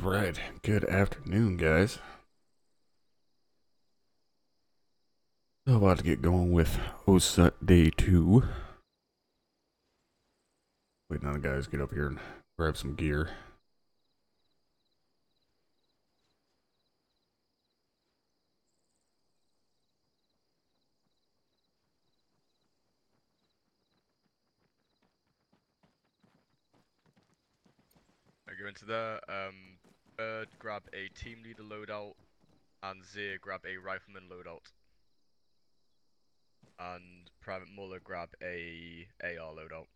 Alright, good afternoon, guys. So about to get going with OSUT Day 2. Waiting on the guys to get up here and grab some gear. I go into there, Bird grab a team leader loadout, and Zir grab a rifleman loadout. And Private Muller grab a AR loadout.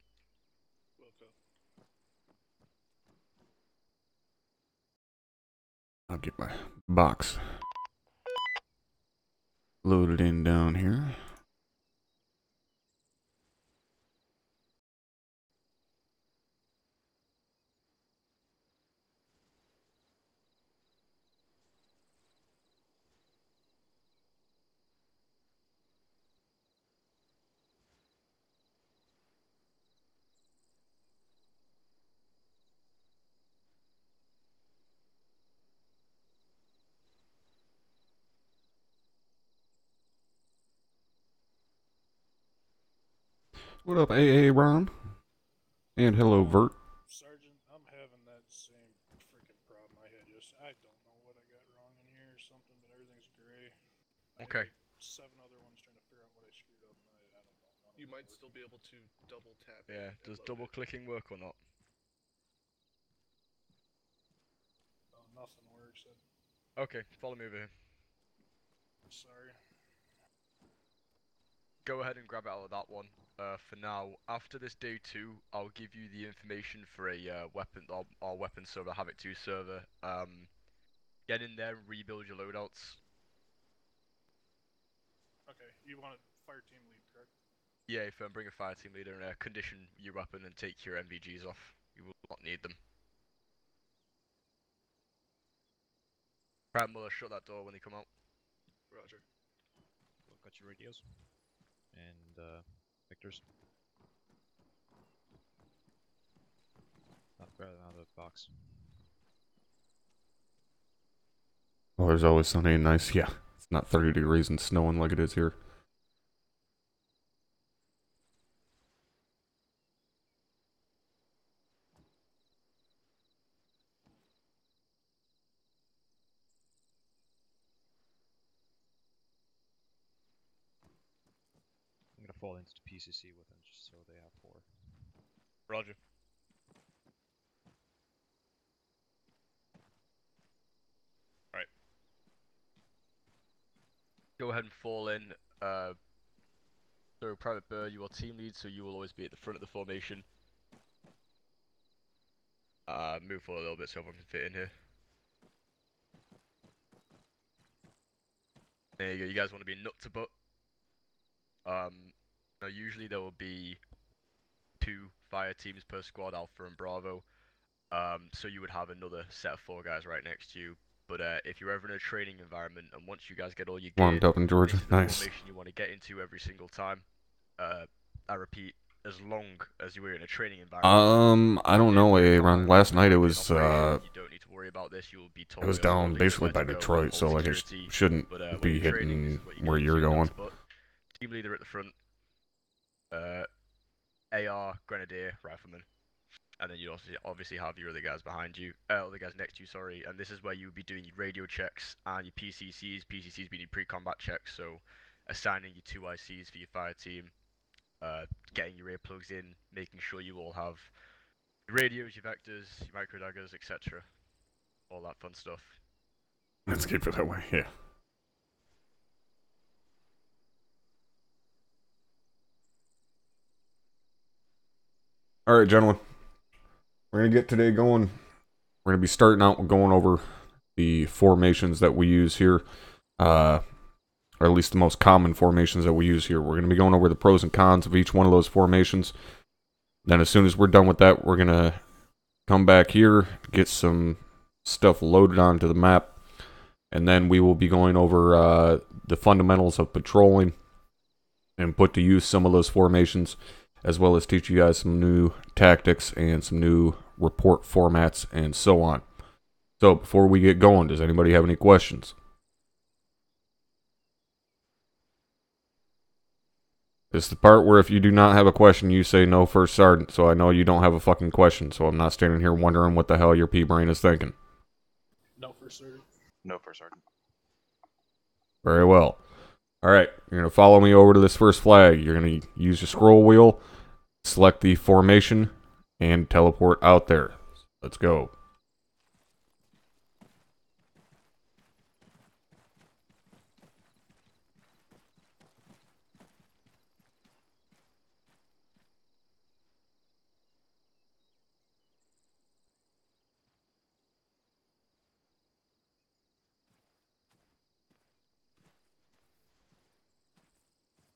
I'll get my box loaded in down here. What up, AA Ron? And hello, Vert. Sergeant, I'm having that same freaking problem I had I don't know what I got wrong in here or something, but everything's gray. Okay. 7 other ones trying to figure out what I screwed up, and I don't know. You might still be able to double tap. Yeah, does double clicking work or not? Oh, nothing works. Okay, follow me over here. Sorry. Go ahead and grab out of that one. For now, after this day 2, I'll give you the information for a weapon, our weapon server, Have It 2 server. Get in there and rebuild your loadouts. Okay, you want a fire team lead, correct? Yeah, if bring a fire team leader and condition your weapon and take your MVGs off. You will not need them. Prime Muller, shut that door when they come out. Roger. Look at your radios. And, Victor's. Not grab out of the box. Well, there's always sunny and nice. Yeah, it's not 30 degrees and snowing like it is here. I'm gonna fall into the PCC with them just so they have 4. Roger. Alright. Go ahead and fall in. So, Private Bird, you are team lead, so you will always be at the front of the formation. Move forward a little bit so everyone can fit in here. There you go, you guys want to be nut to butt. Now usually there will be 2 fire teams per squad, Alpha and Bravo. So you would have another set of 4 guys right next to you. But if you're ever in a training environment and once you guys get all your gear, Warmed up in Georgia. this is the Nice. formation you want to get into every single time. I repeat, as long as you were in a training environment. I don't know, AA Ron. Last night it was, you don't need to worry about this. You will be told it was down basically by Detroit, so like it shouldn't be hitting where you're going. Team leader at the front. AR, Grenadier, Rifleman. And then you also obviously have your other guys behind you, other guys next to you, sorry. And this is where you would be doing your radio checks and your PCCs. PCCs being your pre-combat checks, so assigning your 2 ICs for your fire team, getting your earplugs in, making sure you all have your radios, your vectors, your micro daggers, etc. All that fun stuff. Let's keep it that way, yeah. Alright, gentlemen. We're going to get today going. We're going to be starting out with going over the formations that we use here. Or at least the most common formations that we use here. We're going to be going over the pros and cons of each one of those formations. Then as soon as we're done with that, we're going to come back here, get some stuff loaded onto the map. And then we will be going over the fundamentals of patrolling and put to use some of those formations, as well as teach you guys some new tactics and some new report formats and so on. So, before we get going, does anybody have any questions? This is the part where if you do not have a question, you say no, First Sergeant, so I know you don't have a fucking question, so I'm not standing here wondering what the hell your pea-brain is thinking. No, for certain. No, First Sergeant. Very well. Alright, you're going to follow me over to this first flag. You're going to use your scroll wheel, select the formation, and teleport out there. Let's go.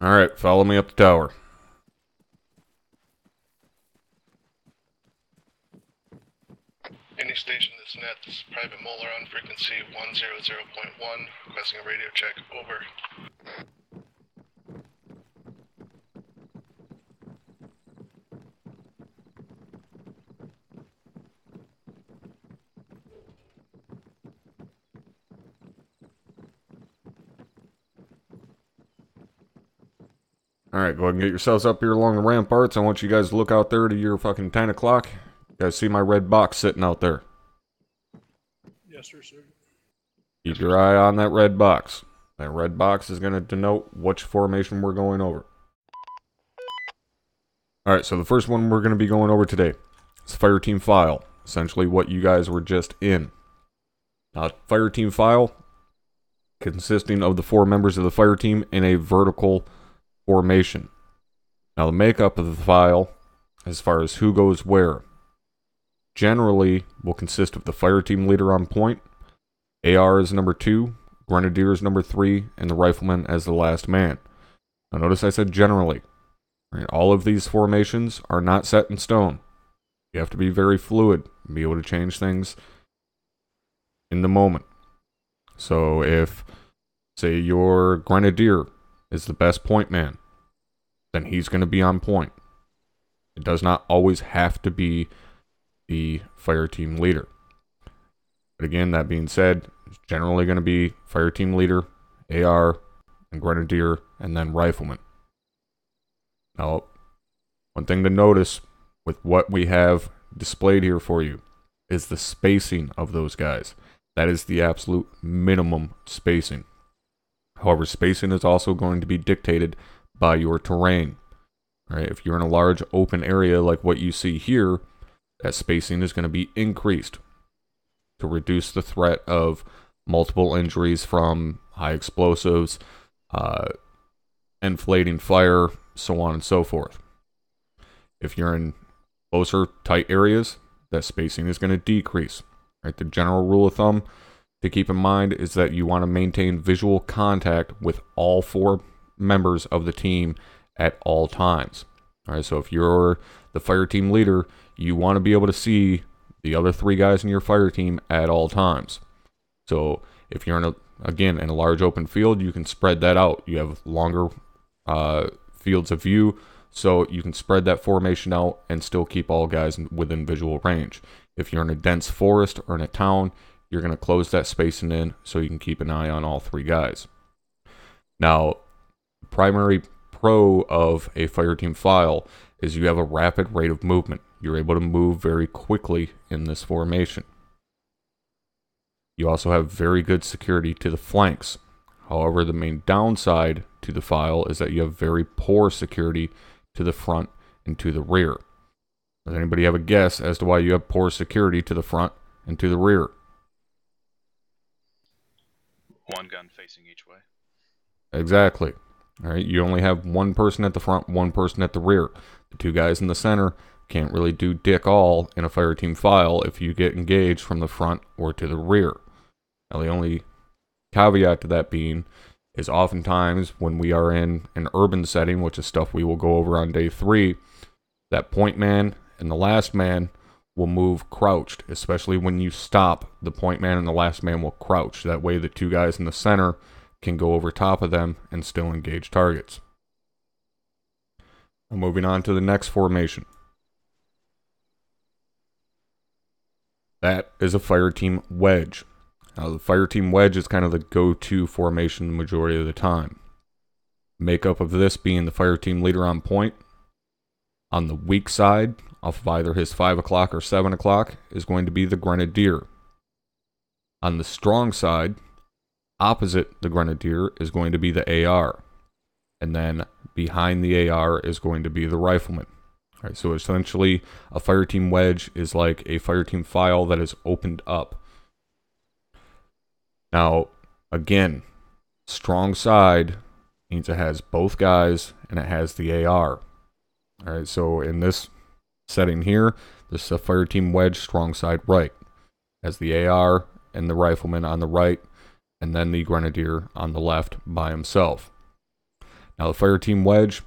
Alright, follow me up the tower. Any station that's net, this is Private Molar on frequency 100.1, requesting a radio check, over. Alright, go ahead and get yourselves up here along the ramparts. I want you guys to look out there to your fucking 10 o'clock. You guys see my red box sitting out there? Yes, sir, sir. Keep your eye on that red box. That red box is going to denote which formation we're going over. Alright, so the first one we're going to be going over today is Fire Team File. Essentially what you guys were just in. Now, Fire Team File, consisting of the 4 members of the fire team in a vertical formation. Now, the makeup of the file, as far as who goes where, generally will consist of the fire team leader on point, AR is number 2, Grenadier is number 3, and the rifleman as the last man. Now, notice I said generally. Right, all of these formations are not set in stone. You have to be very fluid and be able to change things in the moment. So if, say, your Grenadier is the best point man, then he's going to be on point. It does not always have to be the fire team leader. But again, that being said, it's generally going to be fire team leader, AR, and Grenadier, and then rifleman. Now, one thing to notice with what we have displayed here for you is the spacing of those guys. That is the absolute minimum spacing. However, spacing is also going to be dictated by your terrain. All right, if you're in a large open area like what you see here, that spacing is going to be increased to reduce the threat of multiple injuries from high explosives, inflating fire, so on and so forth. If you're in closer, tight areas, that spacing is going to decrease. Right, the general rule of thumb to keep in mind is that you want to maintain visual contact with all 4 members of the team at all times. All right, so if you're the fire team leader, you want to be able to see the other 3 guys in your fire team at all times. So if you're in a large open field, you can spread that out. You have longer fields of view, so you can spread that formation out and still keep all guys within visual range. If you're in a dense forest or in a town, you're going to close that spacing in so you can keep an eye on all 3 guys. Now, the primary pro of a fire team file is you have a rapid rate of movement. You're able to move very quickly in this formation. You also have very good security to the flanks. However, the main downside to the file is that you have very poor security to the front and to the rear. Does anybody have a guess as to why you have poor security to the front and to the rear? One gun facing each way. Exactly. All right, you only have one person at the front, one person at the rear. The 2 guys in the center can't really do dick all in a fire team file if you get engaged from the front or to the rear. Now, the only caveat to that being is oftentimes when we are in an urban setting, which is stuff we will go over on day 3, that point man and the last man will move crouched, especially when you stop, the point man and the last man will crouch. That way the 2 guys in the center can go over top of them and still engage targets. Now, moving on to the next formation. That is a fire team wedge. Now, the fire team wedge is kind of the go-to formation the majority of the time. Makeup of this being the fire team leader on point. On the weak side, off of either his 5 o'clock or 7 o'clock, is going to be the grenadier. On the strong side, opposite the grenadier, is going to be the AR. And then behind the AR is going to be the rifleman. All right, so essentially, a fire team wedge is like a fire team file that is opened up. Now, again, strong side means it has both guys and it has the AR. All right, so in this setting here, this is a fire team wedge, strong side right. Has the AR and the rifleman on the right, and then the grenadier on the left by himself. Now, the fire team wedge,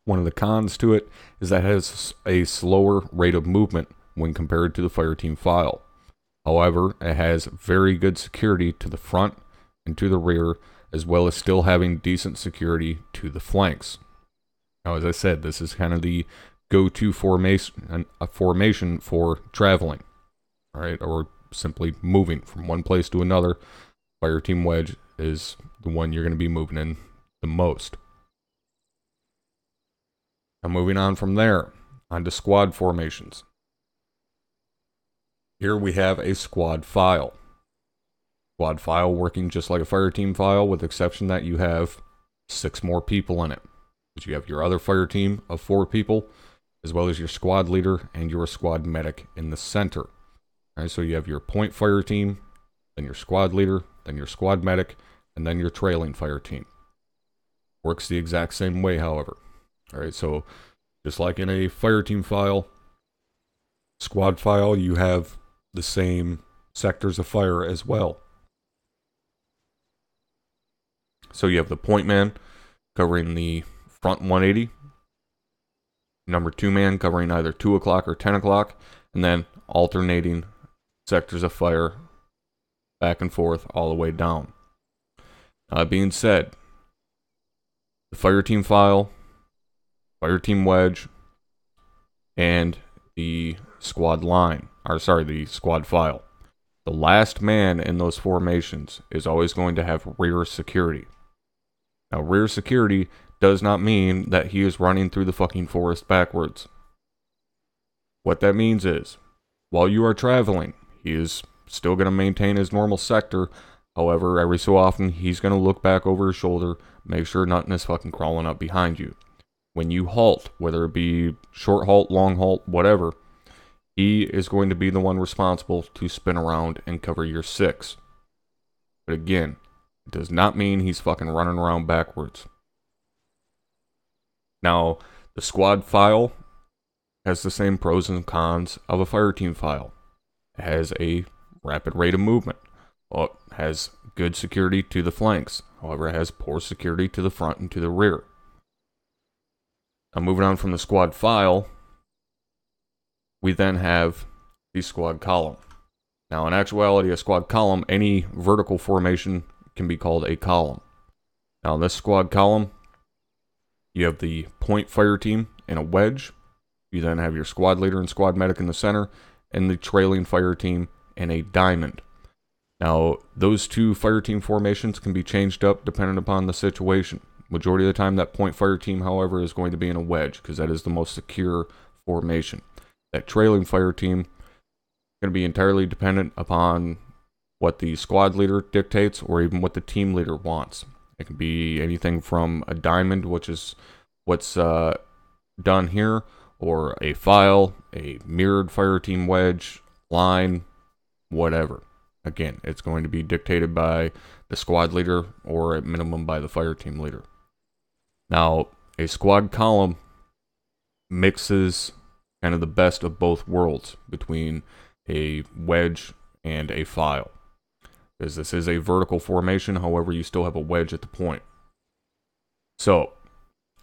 one of the cons to it is that it has a slower rate of movement when compared to the fire team file. However, it has very good security to the front and to the rear, as well as still having decent security to the flanks. Now, as I said, this is kind of the go-to formation for traveling, all right, or simply moving from one place to another. Fire team wedge is the one you're going to be moving in the most. Now, moving on from there, onto squad formations. Here we have a squad file. Squad file working just like a fire team file, with the exception that you have 6 more people in it. But you have your other fire team of 4 people, as well as your squad leader and your squad medic in the center. All right, so you have your point fire team, then your squad leader, then your squad medic, and then your trailing fire team. Works the exact same way, however. All right, so just like in a fire team file, squad file, you have the same sectors of fire as well. So you have the point man covering the front 180, number 2 man covering either 2 o'clock or 10 o'clock, and then alternating sectors of fire back and forth all the way down. That being said, the fire team file, fire team wedge, and the squad line, the squad file. The last man in those formations is always going to have rear security. Now, rear security does not mean that he is running through the fucking forest backwards. What that means is, while you are traveling, he is still going to maintain his normal sector. However, every so often, he's going to look back over his shoulder, make sure nothing is fucking crawling up behind you. When you halt, whether it be short halt, long halt, whatever, he is going to be the one responsible to spin around and cover your 6. But again, it does not mean he's fucking running around backwards. Now, the squad file has the same pros and cons of a fire team file. It has a rapid rate of movement. Well, it has good security to the flanks. However, it has poor security to the front and to the rear. Now, moving on from the squad file, we then have the squad column. Now, in actuality, a squad column, any vertical formation can be called a column. Now, in this squad column, you have the point fire team in a wedge. You then have your squad leader and squad medic in the center, and the trailing fire team in a diamond. Now, those 2 fire team formations can be changed up depending upon the situation. Majority of the time, that point fire team, however, is going to be in a wedge, because that is the most secure formation. That trailing fire team is going to be entirely dependent upon what the squad leader dictates, or even what the team leader wants. It can be anything from a diamond, which is what's done here, or a file, a mirrored fire team wedge, line, whatever. Again, it's going to be dictated by the squad leader, or at minimum by the fire team leader. Now, a squad column mixes kind of the best of both worlds between a wedge and a file. Because this is a vertical formation, however, you still have a wedge at the point. So,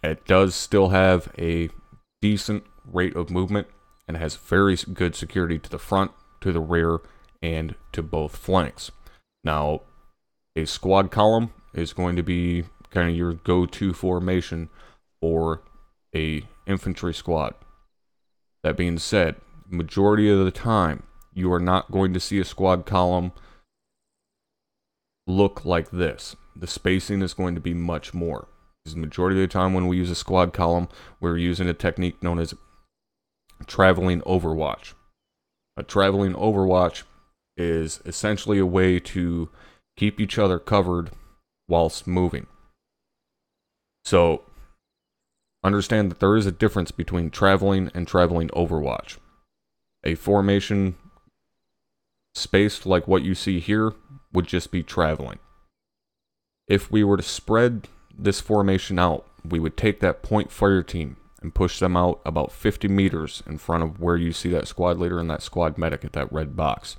it does still have a decent rate of movement, and has very good security to the front, to the rear, and to both flanks. Now, a squad column is going to be kind of your go-to formation for a infantry squad. That being said, majority of the time, you are not going to see a squad column look like this. The spacing is going to be much more. Because the majority of the time when we use a squad column, we're using a technique known as traveling overwatch. A traveling overwatch is essentially a way to keep each other covered whilst moving. So, understand that there is a difference between traveling and traveling overwatch. A formation spaced like what you see here would just be traveling. If we were to spread this formation out, we would take that point fire team and push them out about 50 meters in front of where you see that squad leader and that squad medic at that red box.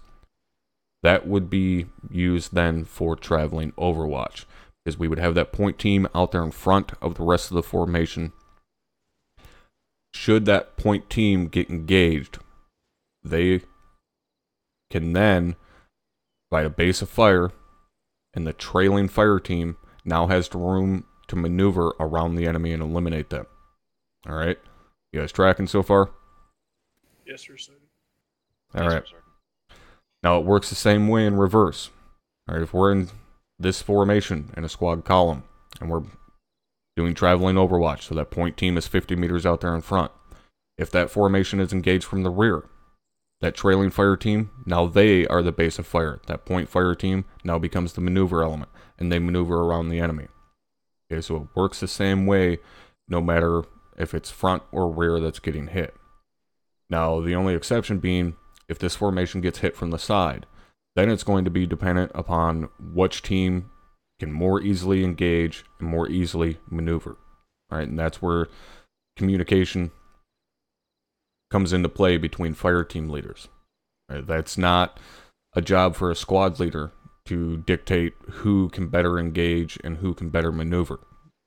That would be used then for traveling overwatch, because we would have that point team out there in front of the rest of the formation. Should that point team get engaged, they can then light a base of fire, and the trailing fire team now has the room to maneuver around the enemy and eliminate them. Alright? You guys tracking so far? Yes, sir. Alright. Now it works the same way in reverse. Alright, if we're in this formation in a squad column, and we're doing traveling overwatch, so that point team is 50 meters out there in front. If that formation is engaged from the rear, that trailing fire team, now they are the base of fire. That point fire team now becomes the maneuver element, and they maneuver around the enemy. Okay, so it works the same way no matter if it's front or rear that's getting hit. Now, the only exception being, if this formation gets hit from the side, then it's going to be dependent upon which team can more easily engage and more easily maneuver. All right, and that's where communication comes into play between fire team leaders. Right, that's not a job for a squad leader to dictate who can better engage and who can better maneuver.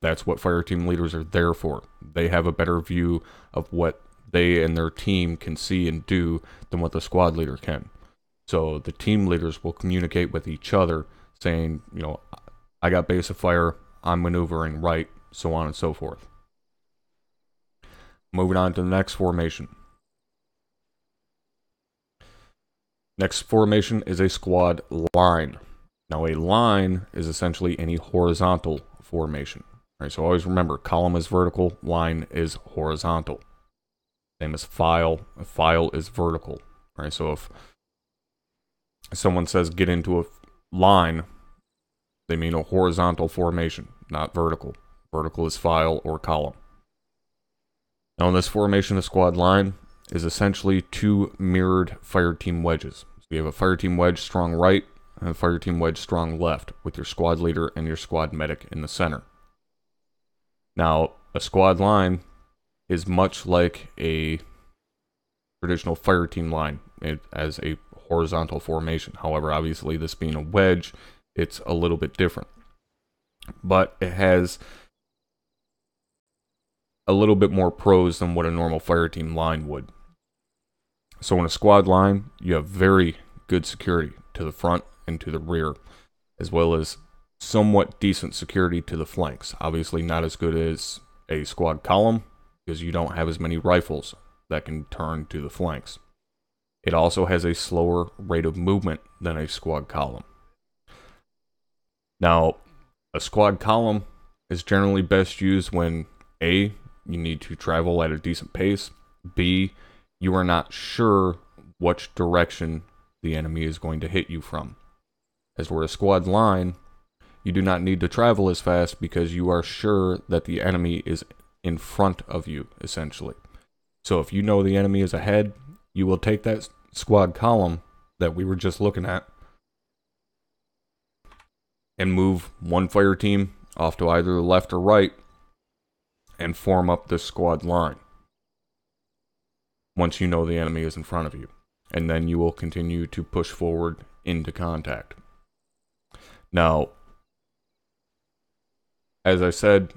That's what fire team leaders are there for. They have a better view of what they and their team can see and do than what the squad leader can. So the team leaders will communicate with each other saying, you know, I got base of fire, I'm maneuvering right, so on and so forth. Moving on to the next formation. Next formation is a squad line. Now a line is essentially any horizontal formation. Right, so always remember, column is vertical, line is horizontal. Same as file. A file is vertical. Right, so if someone says get into a line, they mean a horizontal formation, not vertical. Vertical is file or column. Now in this formation, a squad line is essentially two mirrored fire team wedges. So you have a fire team wedge strong right and a fire team wedge strong left, with your squad leader and your squad medic in the center. Now, a squad line is much like a traditional fire team line as a horizontal formation. However, obviously this being a wedge, it's a little bit different. But it has a little bit more pros than what a normal fire team line would. So in a squad line, you have very good security to the front and to the rear, as well as somewhat decent security to the flanks. Obviously not as good as a squad column, because you don't have as many rifles that can turn to the flanks. It also has a slower rate of movement than a squad column. Now, a squad column is generally best used when A, you need to travel at a decent pace, B, you are not sure which direction the enemy is going to hit you from. As where a squad line, you do not need to travel as fast because you are sure that the enemy is in front of you, essentially. So if you know the enemy is ahead, you will take that squad column that we were just looking at and move one fire team off to either the left or right and form up this squad line once you know the enemy is in front of you. And then you will continue to push forward into contact. Now, as I said,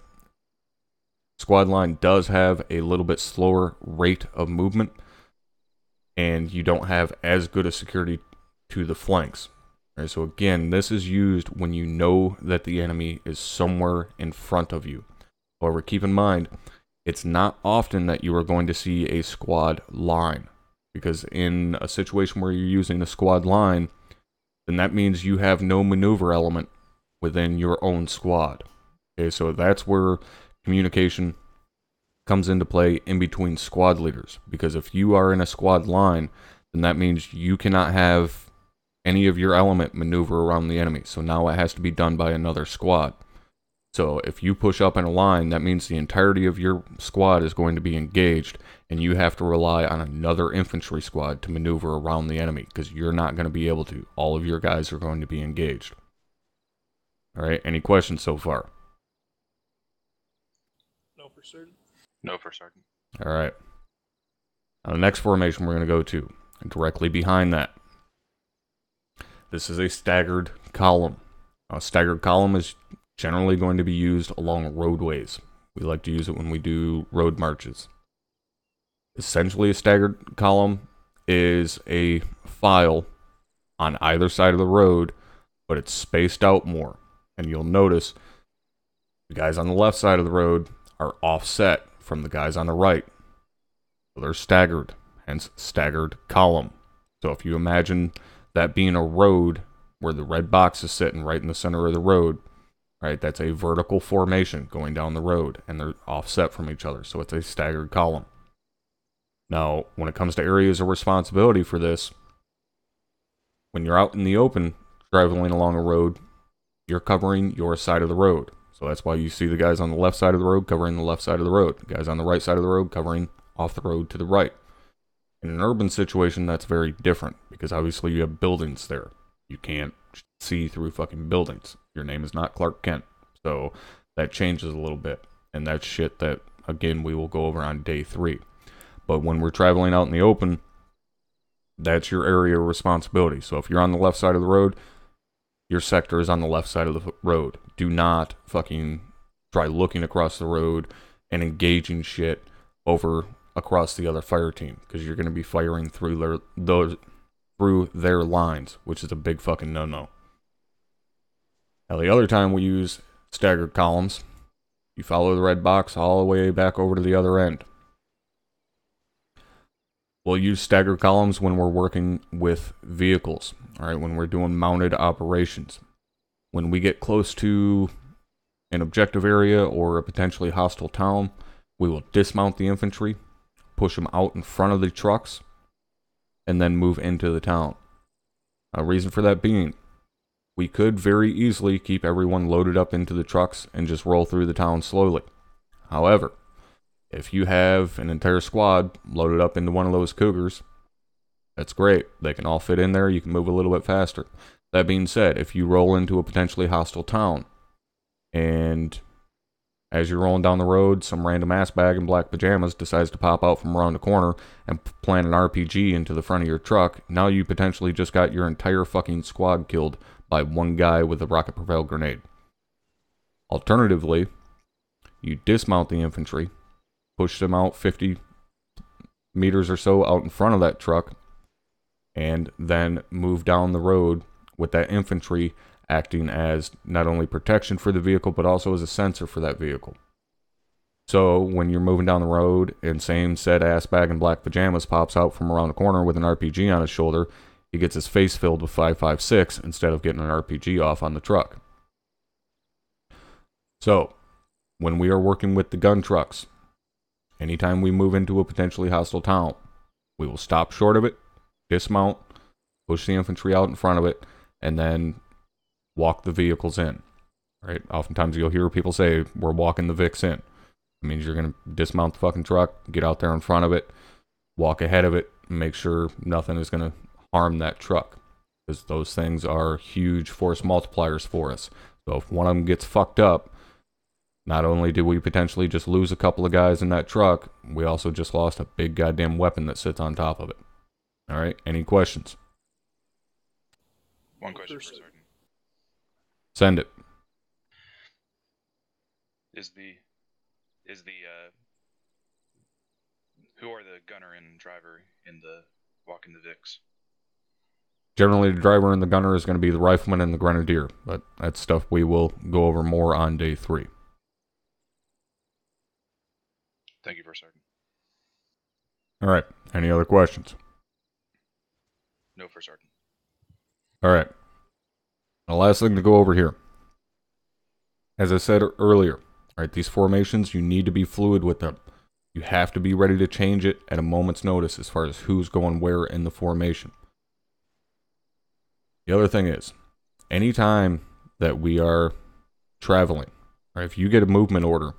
squad line does have a little bit slower rate of movement, and you don't have as good a security to the flanks. Right, so again, this is used when you know that the enemy is somewhere in front of you. However, keep in mind, it's not often that you are going to see a squad line. because in a situation where you're using a squad line, then that means you have no maneuver element within your own squad. Okay, so that's where communication comes into play in between squad leaders, because if you are in a squad line, then that means you cannot have any of your element maneuver around the enemy. So now it has to be done by another squad. So if you push up in a line, that means the entirety of your squad is going to be engaged, and you have to rely on another infantry squad to maneuver around the enemy, because you're not going to be able to. All of your guys are going to be engaged. All right, any questions so far? No for certain. No, for certain. All right. Now the next formation we're going to go to, directly behind that, this is a staggered column. A staggered column is generally going to be used along roadways. We like to use it when we do road marches. Essentially, a staggered column is a file on either side of the road, but it's spaced out more. And you'll notice the guys on the left side of the road are offset from the guys on the right. So they're staggered, hence staggered column. So if you imagine that being a road where the red box is sitting right in the center of the road, right, that's a vertical formation going down the road, and they're offset from each other. So it's a staggered column. Now, when it comes to areas of responsibility for this, when you're out in the open driving along a road, you're covering your side of the road. So that's why you see the guys on the left side of the road covering the left side of the road. The guys on the right side of the road covering off the road to the right. In an urban situation, that's very different, because obviously you have buildings there. You can't see through fucking buildings. Your name is not Clark Kent. So that changes a little bit. And that's shit that, again, we will go over on day 3. But when we're traveling out in the open, that's your area of responsibility. So if you're on the left side of the road, your sector is on the left side of the road. Do not fucking try looking across the road and engaging shit over across the other fire team, because you're going to be firing through their lines, which is a big fucking no-no. Now, the other time we use staggered columns, you follow the red box all the way back over to the other end. We'll use staggered columns when we're working with vehicles, all right, when we're doing mounted operations. When we get close to an objective area or a potentially hostile town, we will dismount the infantry, push them out in front of the trucks, and then move into the town. A reason for that being, we could very easily keep everyone loaded up into the trucks and just roll through the town slowly. However, if you have an entire squad loaded up into one of those Cougars, that's great. They can all fit in there. You can move a little bit faster. That being said, if you roll into a potentially hostile town, and as you're rolling down the road, some random ass bag in black pajamas decides to pop out from around the corner and plant an RPG into the front of your truck, now you potentially just got your entire fucking squad killed by one guy with a rocket-propelled grenade. Alternatively, you dismount the infantry, push them out 50 meters or so out in front of that truck, and then move down the road with that infantry acting as not only protection for the vehicle, but also as a sensor for that vehicle. So when you're moving down the road and same said ass bag in black pajamas pops out from around the corner with an RPG on his shoulder, he gets his face filled with 5.56 instead of getting an RPG off on the truck. So when we are working with the gun trucks, anytime we move into a potentially hostile town, we will stop short of it, dismount, push the infantry out in front of it, and then walk the vehicles in. Right? Oftentimes you'll hear people say, we're walking the Vicks in. It means you're going to dismount the fucking truck, get out there in front of it, walk ahead of it, and make sure nothing is going to harm that truck. Because those things are huge force multipliers for us. So if one of them gets fucked up, not only did we potentially just lose a couple of guys in that truck, we also just lost a big goddamn weapon that sits on top of it. Alright, any questions? One question for certain. Send it. Who are the gunner and driver in the walking the Vicks? Generally, the driver and the gunner is going to be the rifleman and the grenadier, but that's stuff we will go over more on day 3. Thank you for certain. Alright, any other questions? No, for certain. All right. The last thing to go over here. As I said earlier, right, these formations, you need to be fluid with them. You have to be ready to change it at a moment's notice as far as who's going where in the formation. The other thing is, anytime that we are traveling, right, if you get a movement order,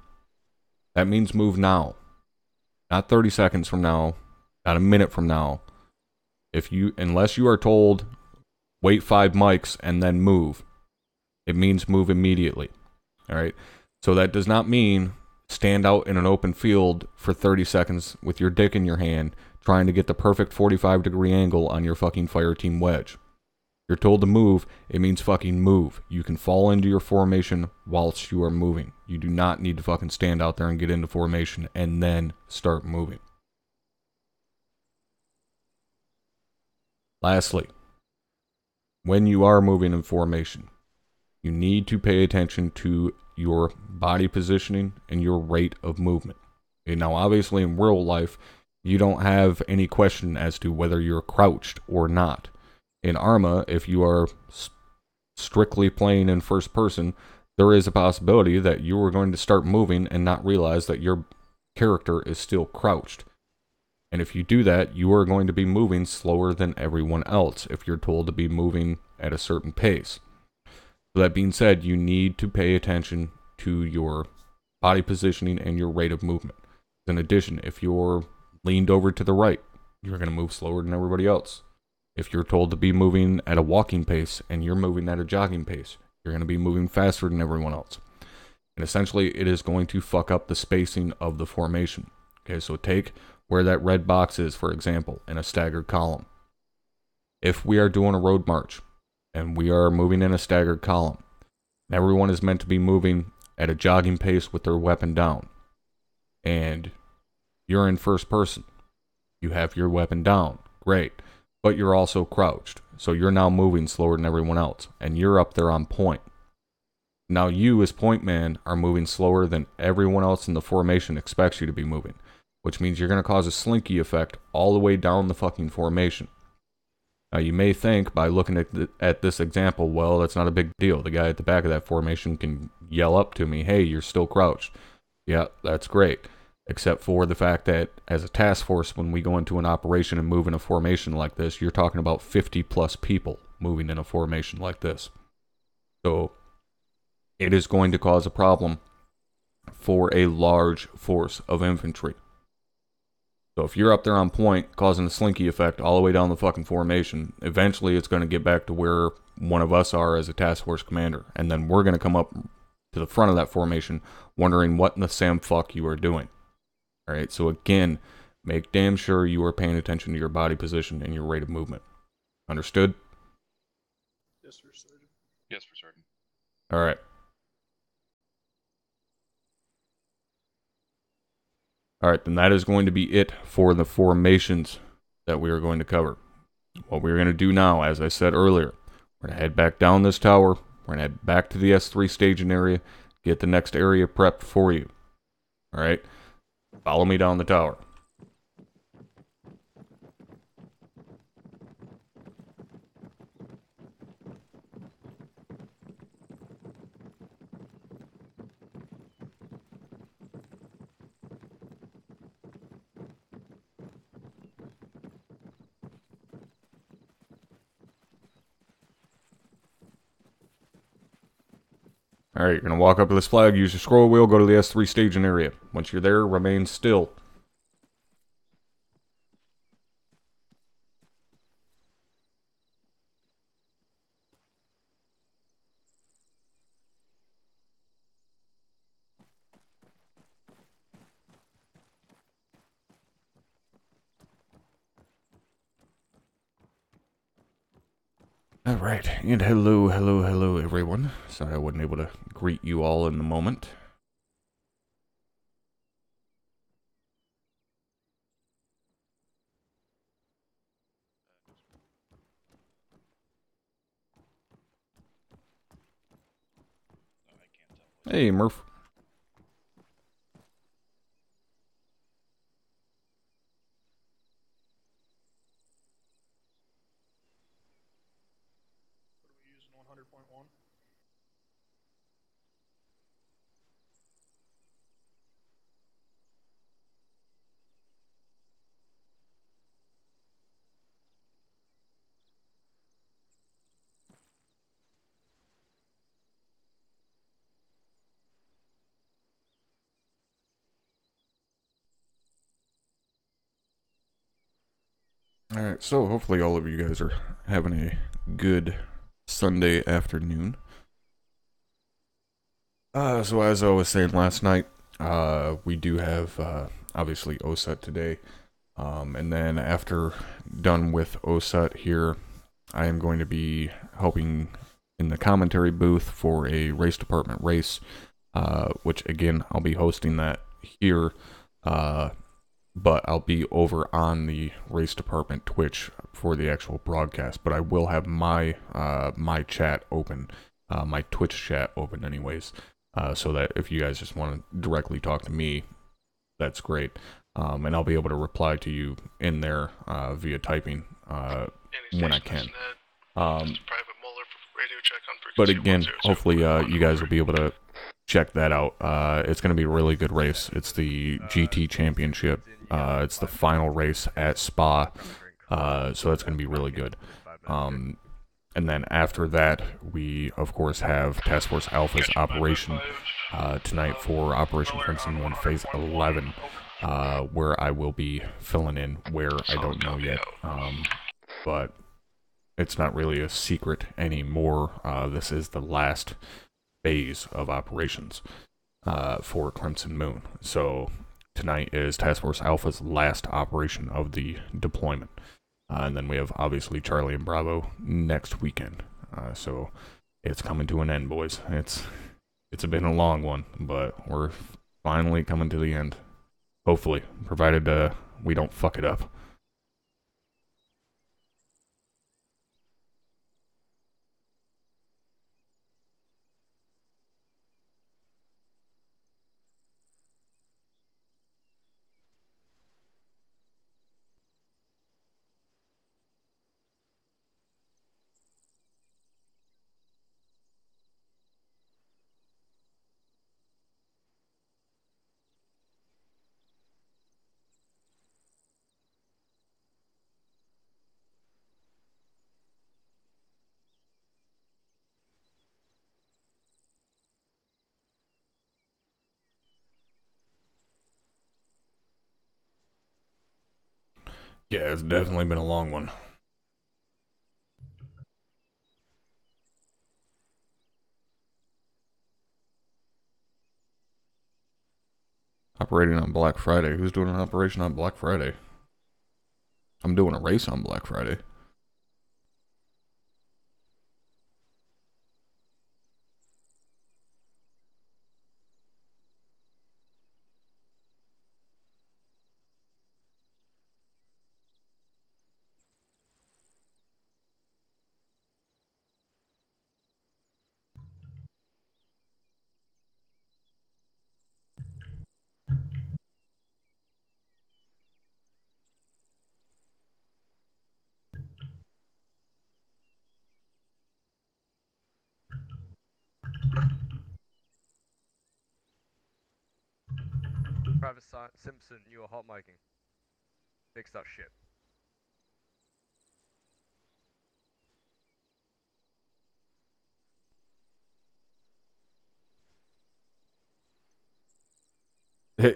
that means move now. Not 30 seconds from now, not a minute from now. Unless you are told, wait 5 mics and then move, it means move immediately. All right. So that does not mean stand out in an open field for 30 seconds with your dick in your hand trying to get the perfect 45-degree angle on your fucking fire team wedge. You're told to move, it means fucking move. You can fall into your formation whilst you are moving. You do not need to fucking stand out there and get into formation and then start moving. Lastly, when you are moving in formation, you need to pay attention to your body positioning and your rate of movement. Okay, now, obviously, in real life, you don't have any question as to whether you're crouched or not. In Arma, if you are strictly playing in first person, there is a possibility that you are going to start moving and not realize that your character is still crouched. And if you do that, you are going to be moving slower than everyone else if you're told to be moving at a certain pace. So that being said, you need to pay attention to your body positioning and your rate of movement. In addition, if you're leaned over to the right, you're going to move slower than everybody else. If you're told to be moving at a walking pace and you're moving at a jogging pace, you're going to be moving faster than everyone else. And essentially, it is going to fuck up the spacing of the formation. Okay, so take where that red box is, for example, in a staggered column. If we are doing a road march and we are moving in a staggered column, everyone is meant to be moving at a jogging pace with their weapon down. And you're in first person. You have your weapon down. Great. But you're also crouched. So you're now moving slower than everyone else. And you're up there on point. Now you, as point man, are moving slower than everyone else in the formation expects you to be moving. Which means you're going to cause a slinky effect all the way down the fucking formation. Now you may think, by looking at this example, well, that's not a big deal. The guy at the back of that formation can yell up to me, hey, you're still crouched. Yeah, that's great. Except for the fact that as a task force, when we go into an operation and move in a formation like this, you're talking about 50 plus people moving in a formation like this. So it is going to cause a problem for a large force of infantry. So if you're up there on point, causing a slinky effect all the way down the fucking formation, eventually it's going to get back to where one of us are as a task force commander. And then we're going to come up to the front of that formation wondering what in the Sam fuck you are doing. Alright, so again, make damn sure you are paying attention to your body position and your rate of movement. Understood? Yes, for certain. Yes, for certain. Alright. Alright, then that is going to be it for the formations that we are going to cover. What we're going to do now, as I said earlier, we're going to head back down this tower, we're going to head back to the S3 staging area, get the next area prepped for you. Alright? Follow me down the tower. Alright, you're going to walk up to this flag, use your scroll wheel, go to the S3 staging area. Once you're there, remain still. Alright, and hello everyone. Sorry I wasn't able to greet you all in the moment. Hey, Murph. Alright, so hopefully all of you guys are having a good Sunday afternoon. So as I was saying last night, we do have, obviously OSUT today. And then after done with OSUT here, I am going to be helping in the commentary booth for a race department race, which again, I'll be hosting that here. But I'll be over on the race department Twitch for the actual broadcast. But I will have my my chat open, my Twitch chat open, anyways, so that if you guys just want to directly talk to me, that's great. And I'll be able to reply to you in there via typing when I can. But again, hopefully you guys will be able to check that out. It's going to be a really good race. It's the GT Championship. It's the final race at Spa, so that's going to be really good. And then after that, we of course have Task Force Alpha's operation tonight for Operation Crimson 1 Phase 11, where I will be filling in where I don't know yet. But it's not really a secret anymore. This is the last phase of operations for Crimson Moon. So tonight is Task Force Alpha's last operation of the deployment. And then we have obviously Charlie and Bravo next weekend. So it's coming to an end, boys. It's been a long one, but we're finally coming to the end. Hopefully, provided we don't fuck it up. Yeah, it's definitely been a long one. Operating on Black Friday. Who's doing an operation on Black Friday? I'm doing a race on Black Friday. Private Simpson, you are hot micing. Fix that shit.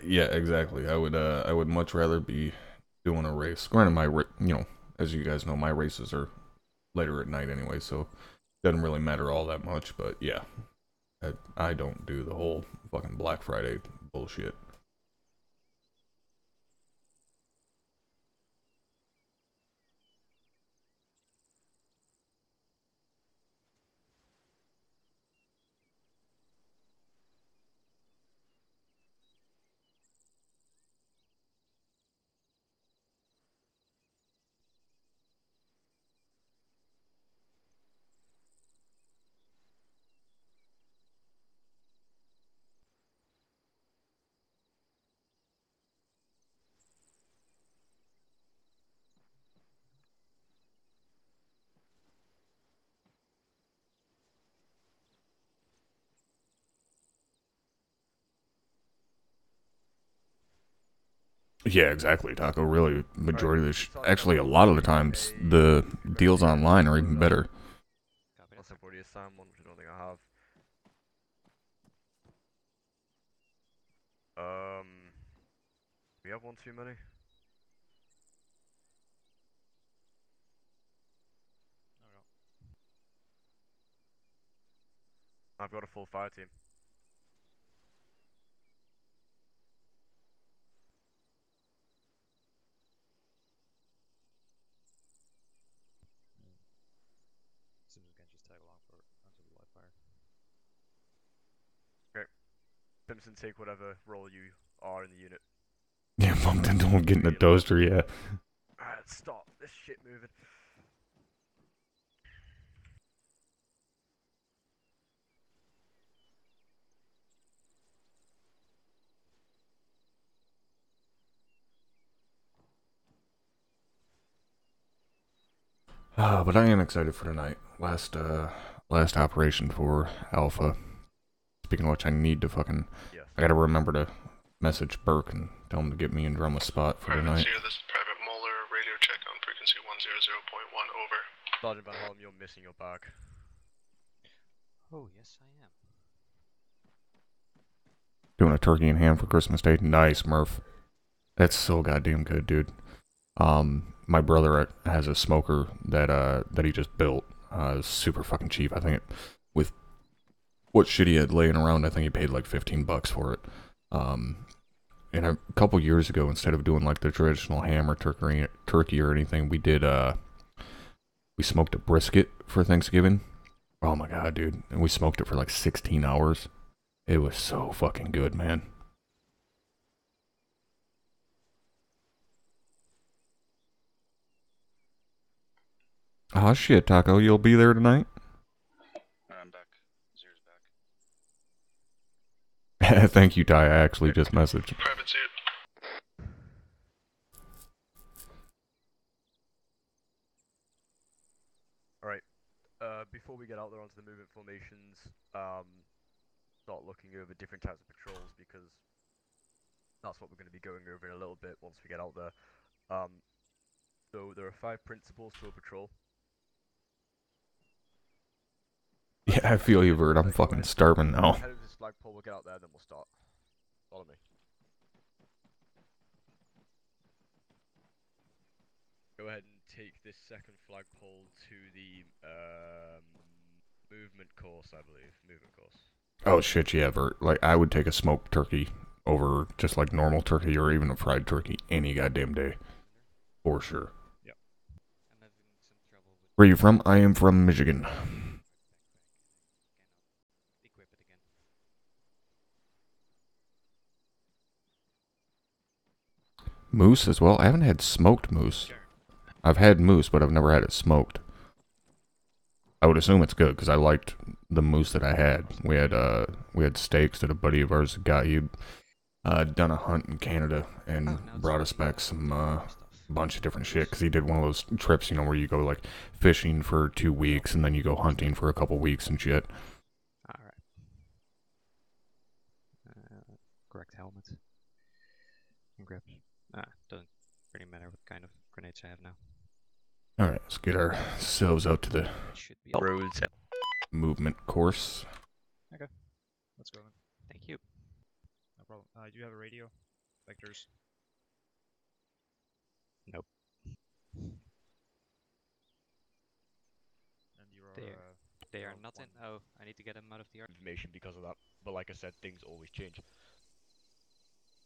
Yeah, exactly. I would much rather be doing a race. Granted, as you guys know, my races are later at night anyway, so it doesn't really matter all that much. But yeah, I don't do the whole fucking Black Friday bullshit. Yeah, exactly, Taco. Really, majority of this, actually, a lot of the times, the deals online are even better. Unless I've already assigned one, which I don't think I have. We have one too many. I've got a full fire team. Sims can just tag along for onto the live fire. Simpson, take whatever role you are in the unit. Yeah, Moncton, don't get in the toaster yet. Alright, stop this shit moving. But I am excited for tonight. Last operation for Alpha. Speaking of which, I need to fucking... Yes. I gotta remember to message Burke and tell him to get me and Drum a spot for Private tonight. Seer, this is Private Moeller, radio check on frequency 100.1, over. Sergeant Van Holm, you're missing your bag. Oh, yes, I am. Doing a turkey in hand for Christmas Day. Nice, Murph. That's so goddamn good, dude. My brother has a smoker that he just built. Super fucking cheap. I think with what shit he had laying around, I think he paid like $15 for it. And a couple years ago, instead of doing like the traditional ham or turkey or anything, we smoked a brisket for Thanksgiving. Oh my god, dude. And we smoked it for like 16 hours. It was so fucking good, man. Oh shit, Taco, you'll be there tonight? I'm back. Zero's back. Thank you, Ty. I actually just messaged. Private Seer. Alright, before we get out there onto the movement formations, start looking over different types of patrols, because that's what we're going to be going over in a little bit once we get out there. So there are 5 principles to a patrol. Yeah, I feel you, Vert. I'm fucking starving now. Head of this flagpole, we'll get out there, then we'll start. Follow me. Go ahead and take this second flagpole to the movement course, I believe. Movement course. Oh shit, yeah, Vert. Like, I would take a smoked turkey over just like normal turkey or even a fried turkey any goddamn day. For sure. Yep. I'm having some trouble with... Where are you from? I am from Michigan. Equip it again. Moose as well? I haven't had smoked moose. Sure. I've had moose, but I've never had it smoked. I would assume it's good, because I liked the moose that I had. We had steaks that a buddy of ours got. He'd done a hunt in Canada and brought us back some bunch of different shit, because he did one of those trips, you know, where you go like fishing for 2 weeks and then you go hunting for a couple weeks and shit. Alright. Correct helmet. And grab. Doesn't really matter what kind of grenades I have now. Alright, let's get ourselves out to the It should be Roads. movement course. Let's go then. Thank you. No problem. Do you have a radio? Vectors? Nope. And you're They are Round not in. one. Oh, I need to get them out of the yard. Information because of that, but like I said, things always change.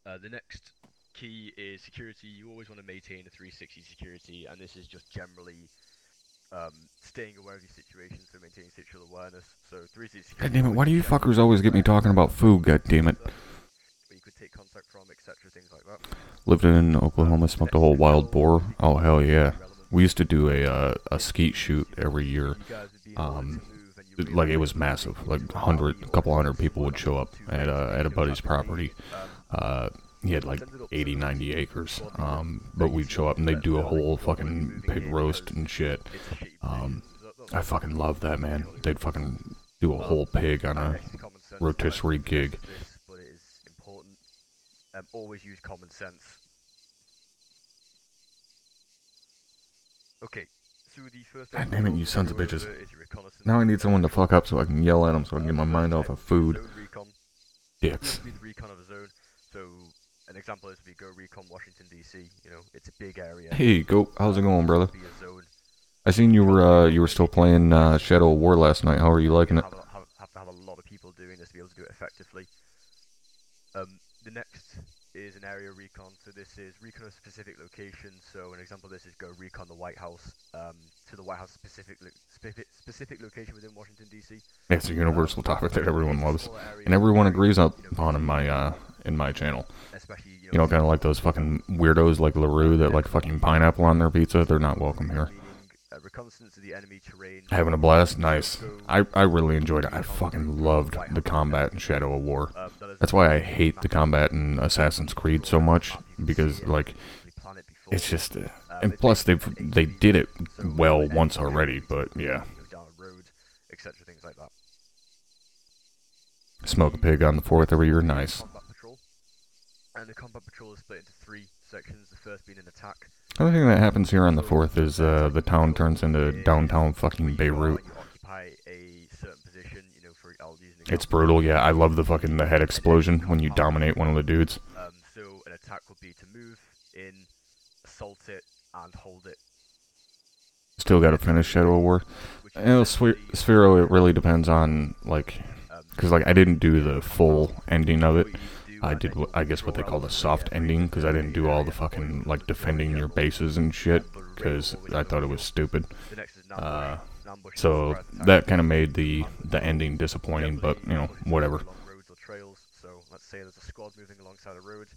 The next key is security. You always want to maintain a 360 security, and this is just generally staying aware of your situation, so maintaining situational awareness. So 360 security. God damn it, why do you fuckers always get me talking about food, god damn it. Where you could take contact from, etc., things like that. Lived in Oklahoma, smoked a whole wild boar. Oh hell yeah. We used to do a skeet shoot every year. Like it was massive. Like a couple hundred people would show up at a buddy's property. He had like 80, 90 acres. But we'd show up and they'd do a whole fucking pig roast and shit. I fucking love that, man. They'd fucking do a whole pig on a rotisserie gig. But it is important. Always use common sense. Okay, so the first. God damn it, you sons of bitches. Now I need someone to fuck up so I can yell at them so I can get my mind off of food. Dicks. Be the recon of a zone. So an example is we go recon Washington DC. You know, it's a big area. Hey, go. How's it going, brother? Be a zone. I seen you were still playing Shadow of War last night. How are you liking it? Have to have a lot of people do it effectively. The next is an area recon. So this is recon a specific location. So an example of this is go recon the White House, to the White House specific location within Washington D.C. It's a universal topic that everyone It's a loves, smaller area, and everyone very, agrees you know, upon visually, in my channel. especially You know, kind of like those fucking weirdos like LaRue that like fucking pineapple on their pizza. They're not welcome here. reconnaissance of the enemy terrain. Having a blast, nice. I really enjoyed it. I fucking loved the combat in Shadow of War. That's why I hate the combat in Assassin's Creed so much, because like it's just, and plus they did it well once already. But yeah, Down a road, etc. Things like that. smoke a pig on the 4th every year, nice. Combat patrol. And the combat patrol is split into 3 sections. The first being an attack. The only thing that happens here on the 4th is the town turns into downtown fucking Beirut. You occupy a certain position, you know, for I'll use an It's example. brutal, yeah. I love the fucking the head explosion when you dominate one of the dudes. So an attack would be to move in, assault it, and hold it. Still gotta finish Shadow of War. Which And is Sphero, it really depends on, like, because like I didn't do the full ending of it. I did, I guess, what they call the soft ending, because I didn't do all the fucking, like, defending your bases and shit, because I thought it was stupid. So that kind of made the ending disappointing, but, you know, whatever. Roads or trails. So let's say there's a squad moving alongside a road.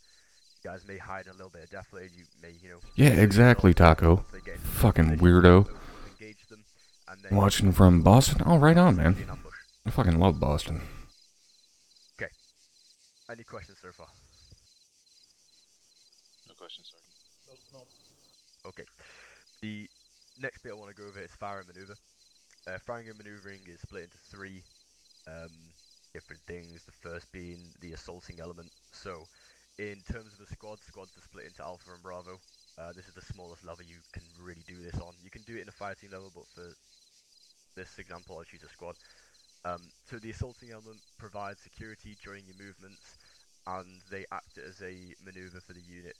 You guys may hide in a little bit of defilade. You may, you know. Yeah, exactly, Taco. Fucking weirdo. Engage them, and then Watching from Boston? Oh, right on, man. I fucking love Boston. Any questions so far? No questions, Sergeant. No. Okay. The next bit I want to go over is fire and maneuver. Firing and maneuvering is split into 3 different things. The first being the assaulting element. So, in terms of the squads are split into Alpha and Bravo. This is the smallest level you can really do this on. You can do it in a fireteam level, but for this example, I'll choose a squad. So the assaulting element provides security during your movements, and they act as a maneuver for the unit,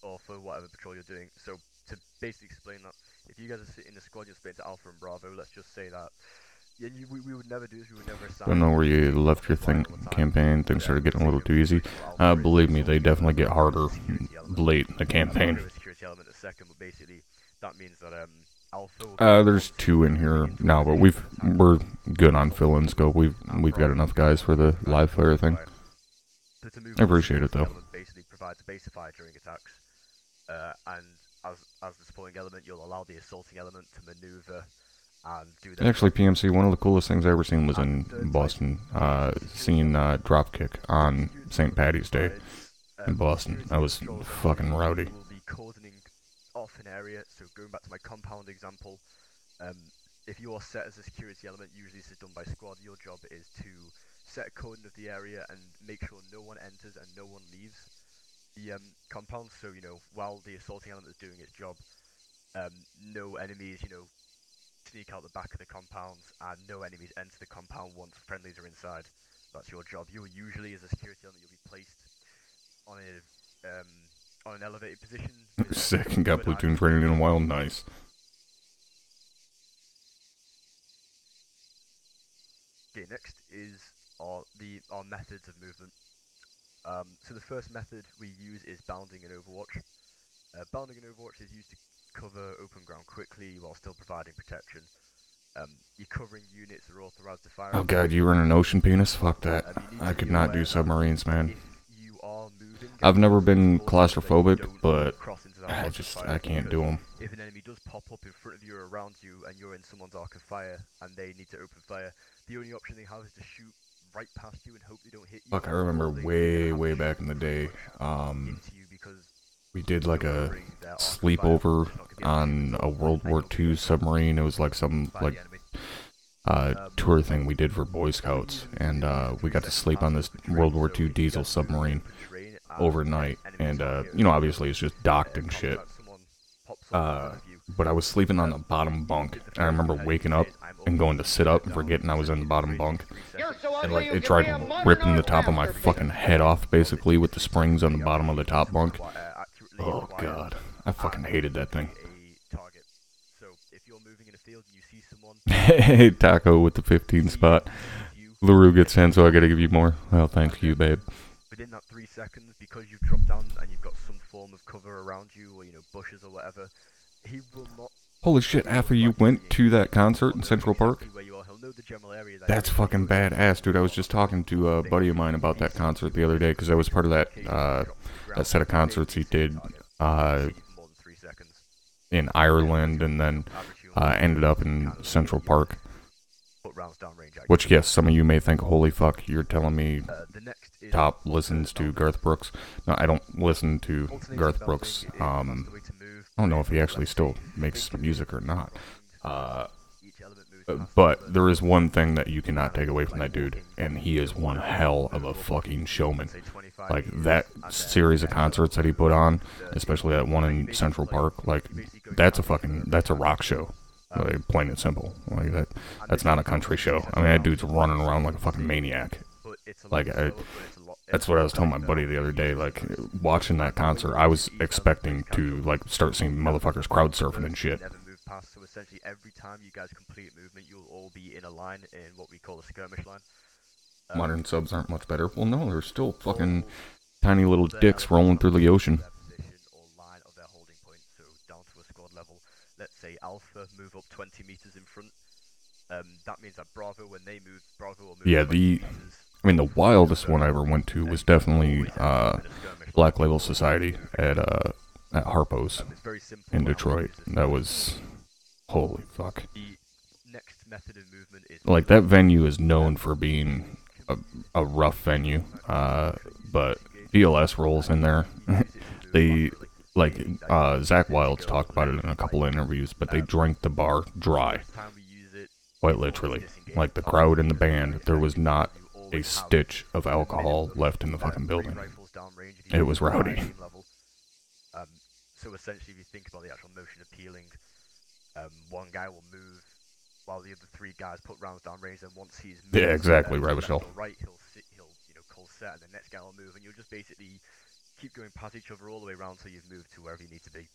or for whatever patrol you're doing. So to basically explain that, if you guys are sitting in a squad, you're split into Alpha and Bravo, let's just say that, yeah, we would never do this, we would never assign... Don't know where you left your campaign. Things started getting a little too easy. Believe me, they definitely get harder late in the campaign. Security element in a second, but basically that means that There's 2 in here now, but we're good on fill-in scope. We've got enough guys for the live fire thing. I appreciate it though. Basically provides a base of fire during attacks, and as the supporting element, you'll allow the assaulting element to maneuver and do that. Actually, PMC, one of the coolest things I ever seen was in Boston. Seeing dropkick on St. Patty's Day in Boston. That was fucking rowdy. We'll be cordoning off an area. So going back to my compound example, if you are set as a security element, usually this is done by squad. Your job is to set a cordon of the area and make sure no one enters and no one leaves the compound. So, you know, while the assaulting element is doing its job, no enemies, you know, sneak out the back of the compounds, and no enemies enter the compound once friendlies are inside. That's your job. You'll usually, as a security element, you'll be placed on an elevated position. Sick, and got platoon training in a while, nice. Okay, next is our methods of movement. So the first method we use is bounding in Overwatch. Bounding in Overwatch is used to cover open ground quickly while still providing protection. You're covering units that are authorized to fire. Oh god, you were in an ocean penis? Fuck that. I could not do submarines, man. You are moving, I've never been claustrophobic, but I can't do them. If an enemy does pop up in front of you or around you and you're in someone's arc of fire and they need to open fire, the only option they have is to shoot right past you and hope they don't hit you. Fuck, I remember way back in the day, we did like a sleepover on a World War II submarine. It was like some tour thing we did for Boy Scouts, and we got to sleep on this World War II diesel submarine overnight, and you know, obviously it's just docked and shit, but I was sleeping on the bottom bunk, and I remember waking up and going to sit up and forgetting I was in the bottom bunk, and like it tried ripping the top of my fucking head off basically with the springs on the bottom of the top bunk. Oh god, I fucking hated that thing. Hey, Taco with the 15 spot. LaRue gets in, so I gotta give you more. Well, thank you, babe. Within that 3 seconds, because you've dropped down and you've got some form of cover around you, or bushes or whatever, he will not. Holy shit, after you went to that concert in Central Park? Where you are. He'll know the general area that That's fucking badass, dude. I was just talking to a buddy of mine about that concert the other day, because I was part of that set of concerts he did in Ireland, and then ended up in Central Park. Which, yes, some of you may think, holy fuck, you're telling me Top listens to Garth Brooks. No, I don't listen to Garth Brooks. I don't know if he actually still makes music or not. But there is one thing that you cannot take away from that dude, and he is one hell of a fucking showman. Like, that series of concerts that he put on, especially that one in Central Park, like, that's a rock show. Like, plain and simple. Like, that's not a country show. I mean, that dude's running around like a fucking maniac. Like, that's what I was telling my buddy the other day. Like, watching that concert, I was expecting to, like, start seeing motherfuckers crowd surfing and shit. So essentially, every time you guys complete a movement, you'll all be in a line in what we call a skirmish line. Modern subs aren't much better. Well, no, they're still fucking tiny little dicks rolling through the ocean. Or line of their holding point, so down to a squad level. Let's say Alpha move up 20 meters in front. That means that Bravo, when they move, Bravo will move. Yeah, the wildest one I ever went to was definitely Black Label Society at Harpo's in Detroit. That was, holy fuck. The next method of movement is like, that venue is known for being a rough venue, but DLS rolls in there. They, like, Zach Wilds talked about it in a couple of interviews, but they drank the bar dry. Quite literally. Like, the crowd and the band, there was not a stitch of alcohol left in the fucking building. It was rowdy. So essentially, if you think about the actual motion of peeling, one guy will move while the other 3 guys put rounds down range, and once he's moved, yeah, exactly, right, Michelle. Right, he'll call set, and the next guy will move, and you'll just basically keep going past each other all the way around till you've moved to wherever you need to be.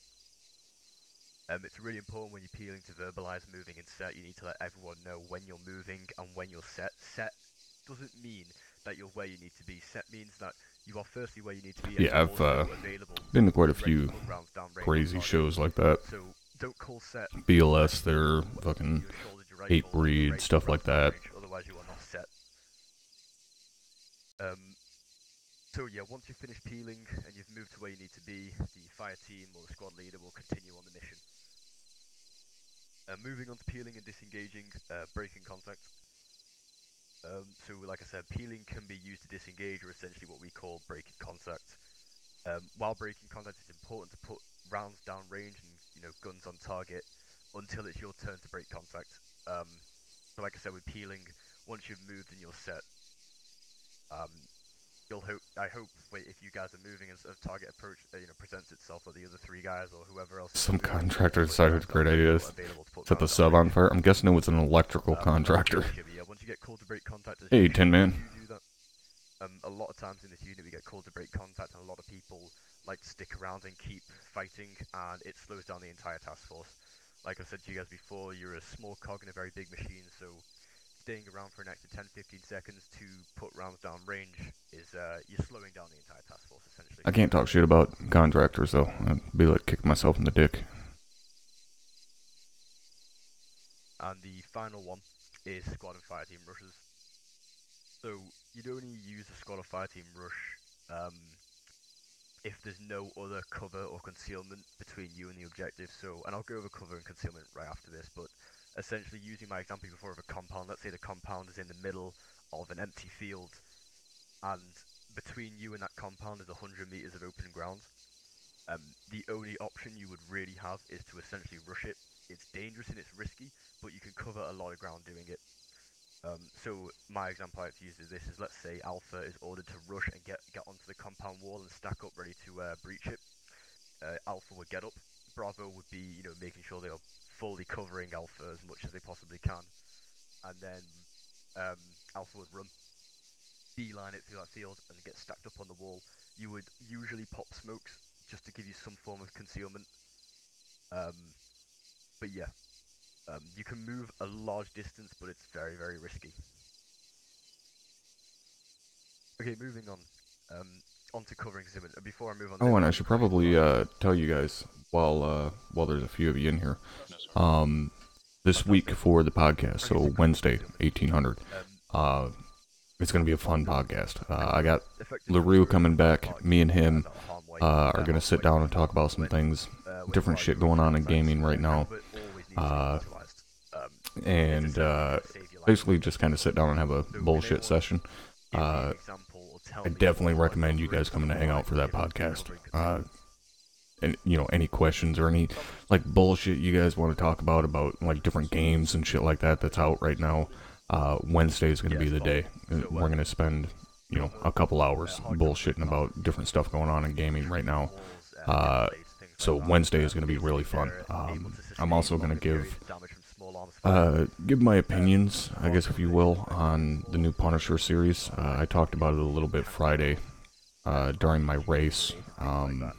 It's really important when you're peeling to verbalize moving and set. You need to let everyone know when you're moving and when you're set. Set doesn't mean that you're where you need to be. Set means that you are firstly where you need to be. Yeah, I've been to quite a few crazy shows like that. So don't call set. BLS, they're fucking hate breed, stuff like that. Otherwise you are not set. So yeah, once you've finished peeling and you've moved to where you need to be, the fire team or the squad leader will continue on the mission. Moving on to peeling and disengaging, breaking contact. So like I said, peeling can be used to disengage, or essentially what we call breaking contact. While breaking contact, it's important to put rounds down range and guns on target until it's your turn to break contact. So like I said, with peeling, once you've moved and you're set, I hope if you guys are moving and a target approach presents itself, or the other 3 guys or whoever else. Some contractor decided it's a great idea to set the sub on fire. I'm guessing it was an electrical contractor. Once you get called to break contact, hey, Tin Man. A lot of times in this unit we get called to break contact, and a lot of people like to stick around and keep fighting, and it slows down the entire task force. Like I said to you guys before, you're a small cog in a very big machine, so staying around for an extra 10-15 seconds to put rounds down range is you're slowing down the entire task force essentially. I can't talk shit about contractors though. I'd be like kicking myself in the dick. And the final one is squad and fire team rushes. So you'd only use a squad or fire team rush if there's no other cover or concealment between you and the objective. So, and I'll go over cover and concealment right after this, but essentially using my example before of a compound, let's say the compound is in the middle of an empty field, and between you and that compound is 100 meters of open ground. The only option you would really have is to essentially rush it. It's dangerous and it's risky, but you can cover a lot of ground doing it. So my example I like to use is this: is let's say Alpha is ordered to rush and get onto the compound wall and stack up ready to breach it. Alpha would get up. Bravo would be making sure they are fully covering Alpha as much as they possibly can, and then Alpha would run, beeline it through that field, and get stacked up on the wall. You would usually pop smokes just to give you some form of concealment. But yeah, you can move a large distance, but it's very, very risky. Okay, moving on. On to covering Simmons. Before I move on. Oh, and I should probably tell you guys while there's a few of you in here. This week for the podcast, so Wednesday, 1800. It's gonna be a fun podcast. I got LaRue coming back. Me and him are gonna sit down and talk about some things, different shit going on in gaming right now, and basically just kind of sit down and have a bullshit session. I definitely recommend you guys coming to hang out for that podcast. And any questions or any like bullshit you guys want to talk about like different games and shit like that that's out right now. Wednesday is going to be the day. We're going to spend a couple hours bullshitting about different stuff going on in gaming right now. So Wednesday is going to be really fun. I'm also going to give my opinions, I guess if you will, on the new Punisher series. I talked about it a little bit Friday during my race, but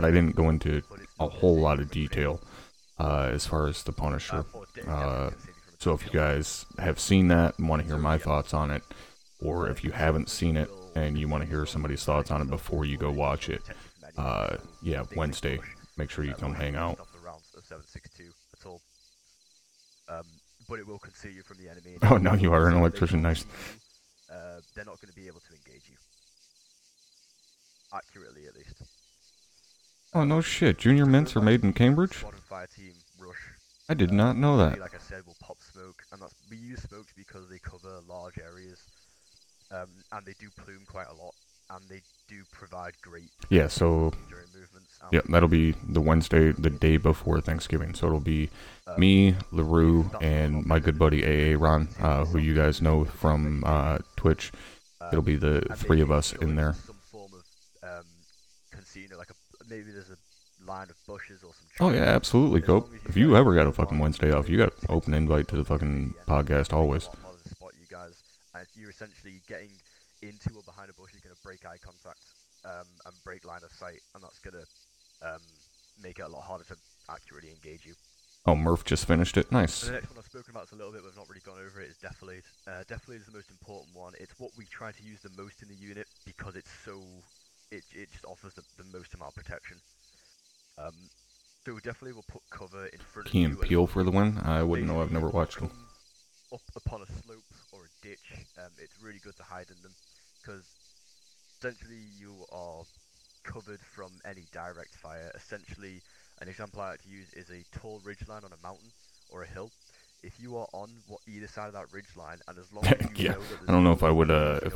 I didn't go into a whole lot of detail as far as the Punisher. So if you guys have seen that and want to hear my thoughts on it, or if you haven't seen it and you want to hear somebody's thoughts on it before you go watch it, yeah, Wednesday, make sure you come hang out. But it will conceal you from the enemy. Oh, now you are an electrician, nice. They're not going to be able to engage you. Accurately, at least. Oh, no shit. Junior mints are made in Cambridge? I did not know that. Like I said, we'll pop smoke, and we use smokes because they cover large areas, and they do plume quite a lot, and they do provide great. Yeah, so during movements. Yeah, that'll be the Wednesday, the day before Thanksgiving. So it'll be me, LaRue, and my good buddy AA Ron, who you guys know from Twitch. It'll be the three of us in there. Some form of casino, like maybe there's a line of bushes or some. Oh yeah, absolutely, Cope. If you ever got a fucking Wednesday off, you got open invite to the fucking podcast always. Spot you guys, and you're essentially getting into or behind a bush. You're gonna break eye contact and break line of sight, and that's gonna make it a lot harder to accurately engage you. Oh, Murph just finished it. Nice. And the next one I've spoken about a little bit, but I've not really gone over it, is Defilade. Defilade is the most important one. It's what we try to use the most in the unit because it's so... It just offers the most amount of protection. So Defilade will put cover in front Key of and you. Peele for the win? I wouldn't know. I've never watched them. Up upon a slope or a ditch, it's really good to hide in them because essentially you are covered from any direct fire. Essentially, an example I like to use is a tall ridgeline on a mountain or a hill. If you are on either side of that ridgeline, and as long as you yeah, know that I don't know if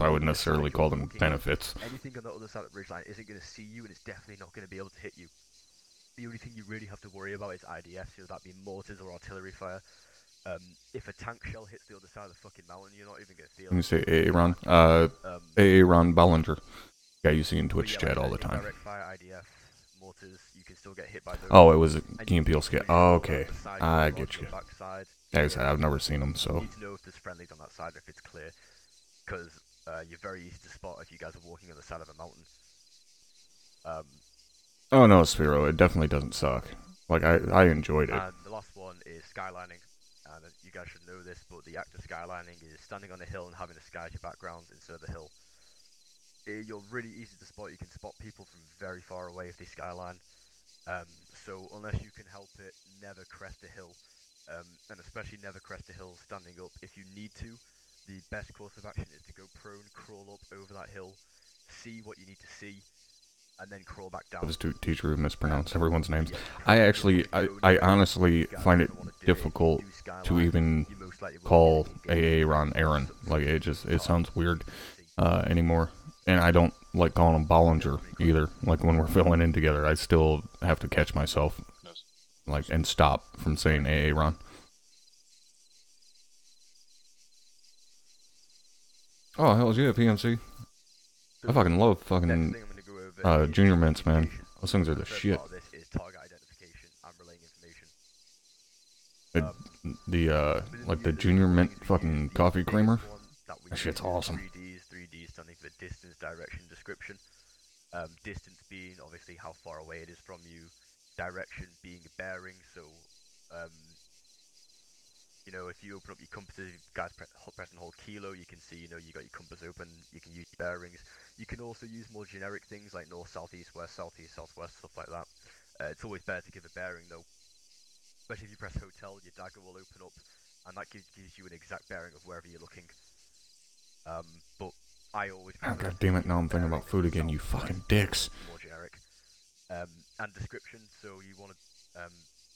I would necessarily call them benefits. Anything on the other side of the ridgeline isn't going to see you, and it's definitely not going to be able to hit you. The only thing you really have to worry about is IDF, so that be mortars or artillery fire. If a tank shell hits the other side of the fucking mountain, you're not even going to feel it. Let me say AA Ron. AA Ron Bollinger. Guy you see in Twitch chat all the time. Direct fire, IDF, mortars, you can still get hit by those. Oh, it was a Key and Peele skit. Oh, okay. I get you. Like I said, I've never seen them, so. You need to know if there's friendlies on that side, if it's clear. Because you're very easy to spot if you guys are walking on the side of a mountain. Oh no, Sphero, it definitely doesn't suck. Like, I enjoyed it. And the last one is skylining. And you guys should know this, but the act of skylining is standing on a hill and having the sky as your background instead of the hill. You're really easy to spot. You can spot people from very far away if they skyline. So unless you can help it, never crest a hill. And especially never crest a hill standing up. If you need to, the best course of action is to go prone, crawl up over that hill, see what you need to see, and then crawl back down. I was a teacher who mispronounced everyone's names. I honestly find it difficult to even call AA Ron Aaron. Like, it sounds weird anymore. And I don't like calling him Bollinger either. Like, when we're filling in together, I still have to catch myself, like, and stop from saying AA Ron. Oh, hell yeah, PMC. I fucking love fucking Junior Mints, man. Those things are the shit. Like the Junior Mint fucking coffee creamer. That shit's awesome. 3D standing for distance, direction, description. Distance being obviously how far away it is from you. Direction being a bearing, so You know, if you open up your compasses, guys press and hold kilo, you can see, you know, you got your compass open, you can use your bearings. You can also use more generic things like north, south, east, west, southwest, stuff like that. It's always better to give a bearing though, especially if you press hotel, your dagger will open up, and that gives you an exact bearing of wherever you're looking. But I always. Oh, God damn it! Now I'm thinking about food again. You fucking dicks. More generic. And description. So you want to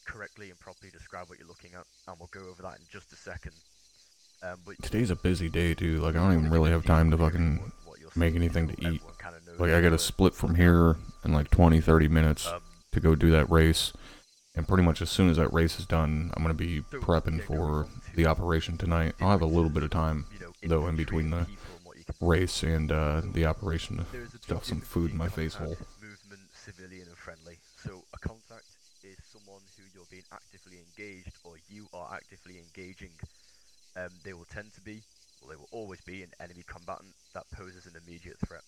correctly and properly describe what you're looking at, and we'll go over that in just a second. But today's a busy day, dude. Like, I don't even really have time to fucking make anything to eat. Like, I gotta split from here in like 20-30 minutes to go do that race. And pretty much as soon as that race is done, I'm gonna be prepping for the operation tonight. I'll have a little bit of time, though, in between the race and the operation to stuff some food in my face hole. Movement, civilian, and friendly. So a contact is someone who you're being actively engaged, or you are actively engaging. They will tend to be, well, they will always be an enemy combatant that poses an immediate threat.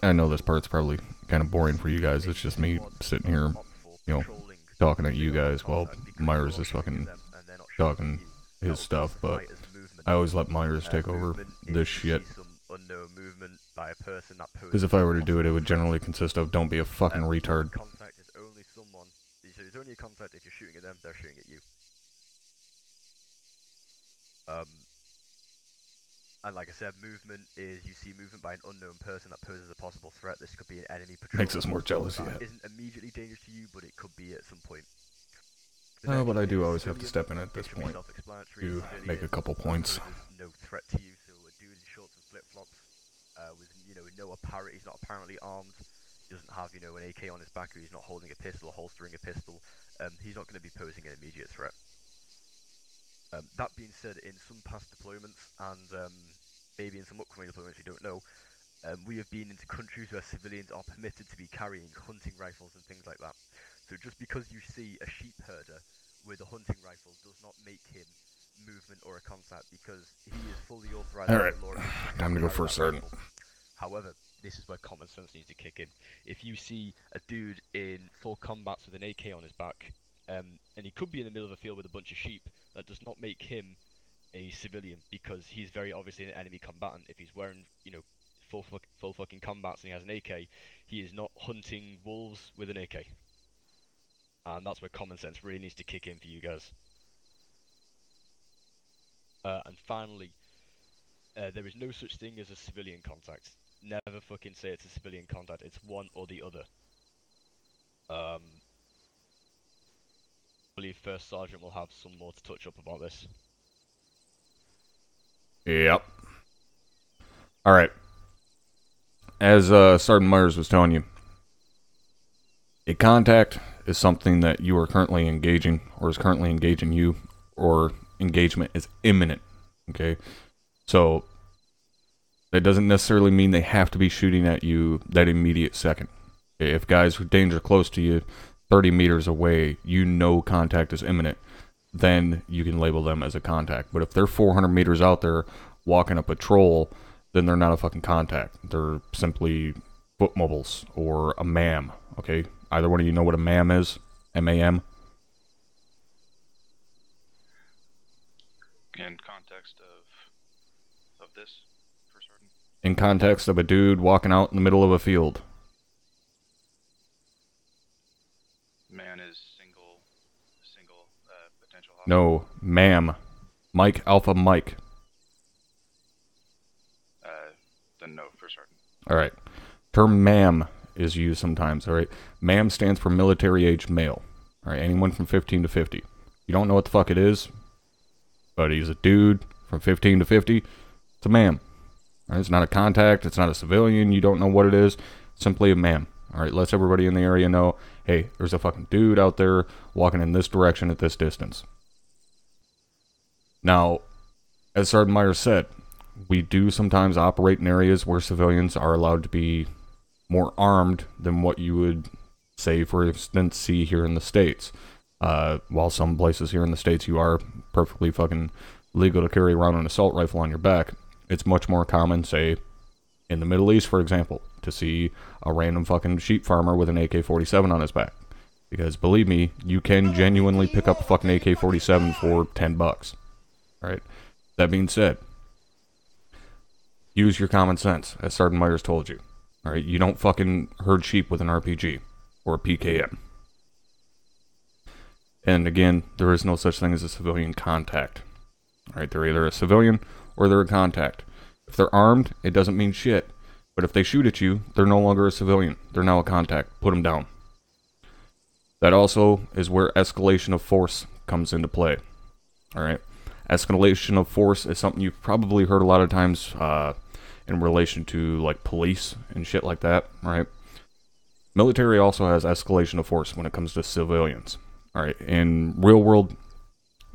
I know this part's probably kind of boring for you guys. It's just me sitting here, you know, talking at you guys while Myers is fucking talking his stuff, but I always let Myers take over this shit. Because if I were to do it, it would generally consist of don't be a fucking retard. Contact is only someone, so it's only a contact if you're shooting at them, they're shooting at you. And like I said, movement is you see movement by an unknown person that poses a possible threat. This could be an enemy patrol. Makes us more jealous, yeah. Isn't immediately dangerous to you, but it could be at some point. Oh, but I do always have to step in at this point to make a couple points. No threat to you, so a dude in shorts and flip-flops, with, you know, no apparent, he's not apparently armed, he doesn't have, you know, an AK on his back, or he's not holding a pistol or holstering a pistol, he's not going to be posing an immediate threat. That being said, in some past deployments, and maybe in some upcoming deployments, we don't know, we have been into countries where civilians are permitted to be carrying hunting rifles and things like that. So just because you see a sheep herder with a hunting rifle does not make him movement or a contact, because he is fully authorized. Alright, time to go first, Sergeant. However, this is where common sense needs to kick in. If you see a dude in full combat with an AK on his back, and he could be in the middle of a field with a bunch of sheep, that does not make him a civilian, because he's very obviously an enemy combatant. If he's wearing, you know, full fucking combats and he has an AK, he is not hunting wolves with an AK. And that's where common sense really needs to kick in for you guys. And finally, there is no such thing as a civilian contact. Never fucking say it's a civilian contact. It's one or the other. I believe First Sergeant will have some more to touch up about this. Yep. Alright. As Sergeant Myers was telling you, a contact is something that you are currently engaging, or is currently engaging you, or engagement is imminent. Okay? So, that doesn't necessarily mean they have to be shooting at you that immediate second. If guys with danger close to you, 30 meters away, you know contact is imminent, then you can label them as a contact. But if they're 400 meters out there walking a patrol, then they're not a fucking contact. They're simply foot mobiles or a MAM, okay? Either one of you know what a MAM is? M-A-M? In context of this, for certain. In context of a dude walking out in the middle of a field. Man is single potential hostile. No, MAM. Mike Alpha Mike. Then no, for certain. Alright. Term MAM is used sometimes, alright? MAM stands for military age male. Alright, anyone from 15 to 50. You don't know what the fuck it is, but he's a dude from 15 to 50. It's a MAM. Right? It's not a contact, it's not a civilian, you don't know what it is. Simply a MAM. Alright, lets everybody in the area know, hey, there's a fucking dude out there walking in this direction at this distance. Now, as Sergeant Myers said, we do sometimes operate in areas where civilians are allowed to be more armed than what you would, say, for instance, see here in the States. While some places here in the States you are perfectly fucking legal to carry around an assault rifle on your back, it's much more common, say, in the Middle East, for example, to see a random fucking sheep farmer with an AK-47 on his back. Because, believe me, you can genuinely pick up a fucking AK-47 for $10. Alright? That being said, use your common sense, as Sergeant Myers told you. Alright? You don't fucking herd sheep with an RPG or a PKM. And again, there is no such thing as a civilian contact. Alright? They're either a civilian or they're a contact. If they're armed, it doesn't mean shit. But if they shoot at you, they're no longer a civilian. They're now a contact. Put them down. That also is where escalation of force comes into play. Alright? Escalation of force is something you've probably heard a lot of times in relation to like police and shit like that. Right? Military also has escalation of force when it comes to civilians. Alright? In real world,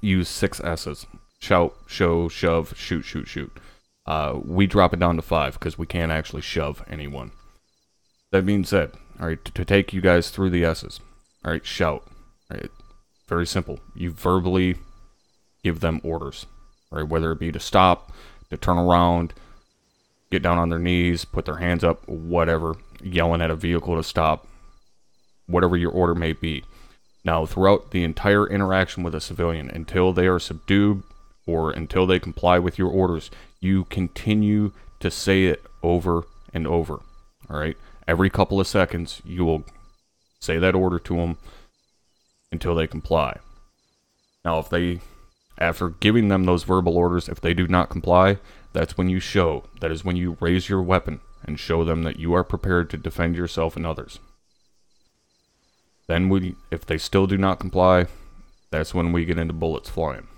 use 6 S's. Shout, show, shove, shoot, shoot, shoot. We drop it down to 5 because we can't actually shove anyone. That being said, alright, to take you guys through the S's. Alright, shout. Alright, very simple. You verbally give them orders. Alright, whether it be to stop, to turn around, get down on their knees, put their hands up, whatever. Yelling at a vehicle to stop. Whatever your order may be. Now, throughout the entire interaction with a civilian, until they are subdued or until they comply with your orders, you continue to say it over and over. Alright? Every couple of seconds, you will say that order to them until they comply. Now, if they, after giving them those verbal orders, if they do not comply, that's when you show. That is when you raise your weapon and show them that you are prepared to defend yourself and others. Then, if they still do not comply, that's when we get into bullets flying.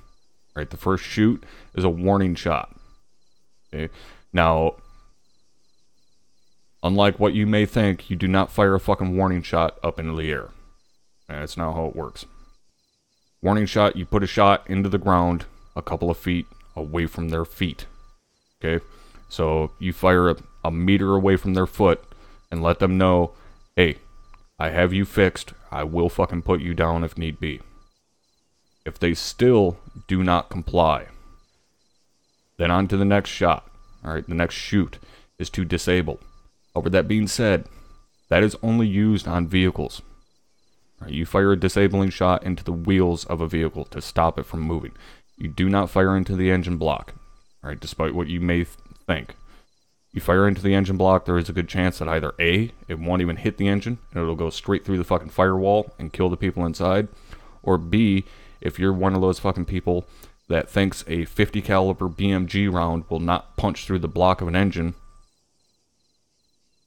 Right? The first shoot is a warning shot. Okay? Now, unlike what you may think, you do not fire a fucking warning shot up into the air. That's not how it works. Warning shot, you put a shot into the ground a couple of feet away from their feet. Okay? So, you fire a meter away from their foot and let them know, hey, I have you fixed. I will fucking put you down if need be. If they still do not comply, then on to the next shot. Alright, the next shoot is to disable. However, that being said, that is only used on vehicles. Right, you fire a disabling shot into the wheels of a vehicle to stop it from moving. You do not fire into the engine block. Alright, despite what you may think. You fire into the engine block, there is a good chance that either A, it won't even hit the engine, and it'll go straight through the fucking firewall and kill the people inside. Or B, if you're one of those fucking people that thinks a 50 caliber BMG round will not punch through the block of an engine,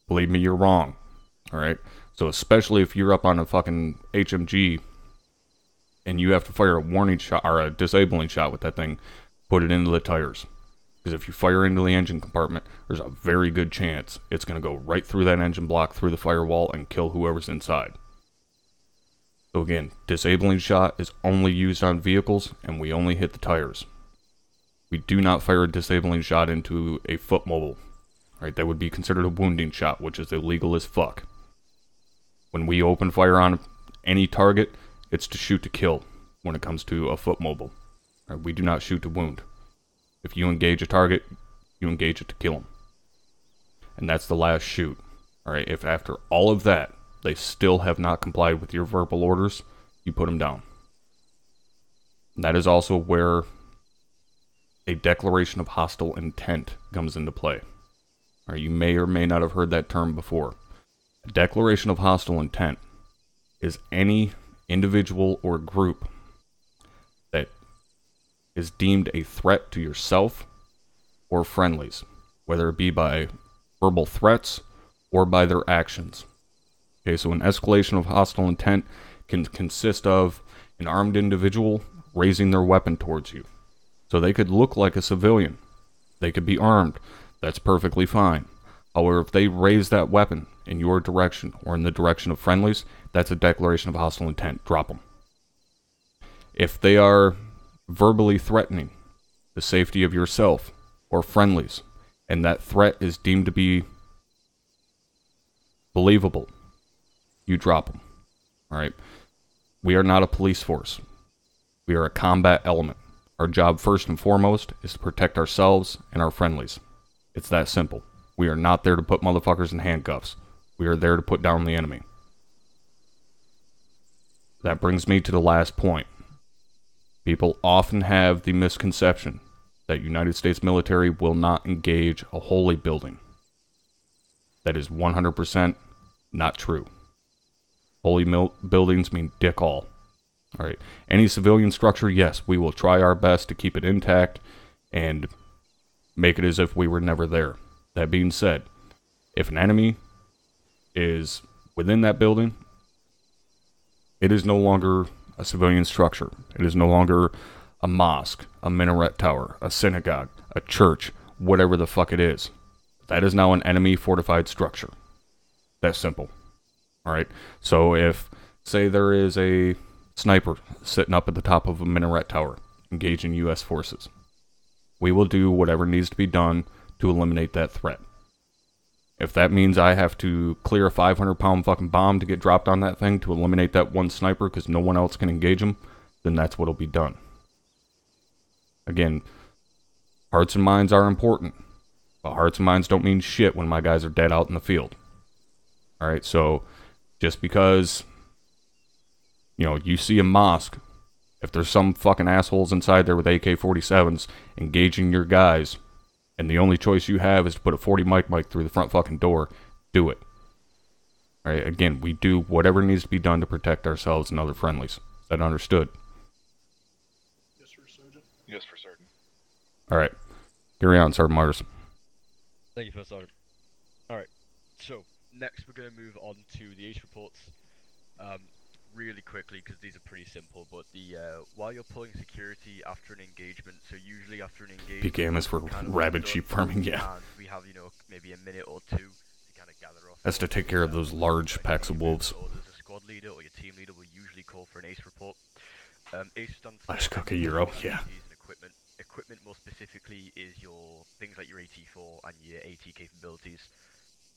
believe me, you're wrong. Alright? So especially if you're up on a fucking HMG and you have to fire a warning shot or a disabling shot with that thing, put it into the tires. Because if you fire into the engine compartment, there's a very good chance it's going to go right through that engine block, through the firewall, and kill whoever's inside. So again, disabling shot is only used on vehicles, and we only hit the tires. We do not fire a disabling shot into a foot mobile. Right, that would be considered a wounding shot, which is illegal as fuck. When we open fire on any target, it's to shoot to kill when it comes to a foot mobile. Right, we do not shoot to wound. If you engage a target, you engage it to kill them. And that's the last shoot. Alright, if after all of that, they still have not complied with your verbal orders, you put them down. And that is also where a declaration of hostile intent comes into play. Alright, you may or may not have heard that term before. A declaration of hostile intent is any individual or group that is deemed a threat to yourself or friendlies, whether it be by verbal threats or by their actions. Okay, so an escalation of hostile intent can consist of an armed individual raising their weapon towards you. So they could look like a civilian. They could be armed. That's perfectly fine. However, if they raise that weapon in your direction or in the direction of friendlies, that's a declaration of hostile intent. Drop them. If they are verbally threatening the safety of yourself or friendlies, and that threat is deemed to be believable, you drop them. Alright? We are not a police force. We are a combat element. Our job first and foremost is to protect ourselves and our friendlies. It's that simple. We are not there to put motherfuckers in handcuffs. We are there to put down the enemy. That brings me to the last point. People often have the misconception that United States military will not engage a holy building. That is 100% not true. Holy buildings mean dick all. All right. Any civilian structure, yes, we will try our best to keep it intact and make it as if we were never there. That being said, if an enemy is within that building, it is no longer a civilian structure. It is no longer a mosque, a minaret tower, a synagogue, a church, whatever the fuck it is. That is now an enemy fortified structure. That's simple. All right. So if, say, there is a sniper sitting up at the top of a minaret tower, engaging U.S. forces, we will do whatever needs to be done to eliminate that threat. If that means I have to clear a 500-pound fucking bomb to get dropped on that thing to eliminate that one sniper because no one else can engage him, then that's what'll be done. Again, hearts and minds are important, but hearts and minds don't mean shit when my guys are dead out in the field. Alright, so just because, you see a mosque, if there's some fucking assholes inside there with AK-47s engaging your guys, and the only choice you have is to put a 40 mic through the front fucking door, do it. Alright, again, we do whatever needs to be done to protect ourselves and other friendlies. Is that understood? Yes, sir, Sergeant. Yes, for certain. Alright, carry on, Sergeant Martyrs. Thank you, First Sergeant. Alright, so next we're going to move on to the ACE reports. Really quickly, because these are pretty simple, but while you're pulling security after an engagement, so usually after an engagement... Peak aim is for rabid sheep farming, yeah. And we have, maybe a minute or two to kind of gather off. That's to take care of those large packs of wolves. Or there's a squad leader or your team leader will usually call for an ACE report. ACE stands for... Let's cook a Euro, yeah. Equipment. Equipment, more specifically, is your things like your AT4 and your AT capabilities.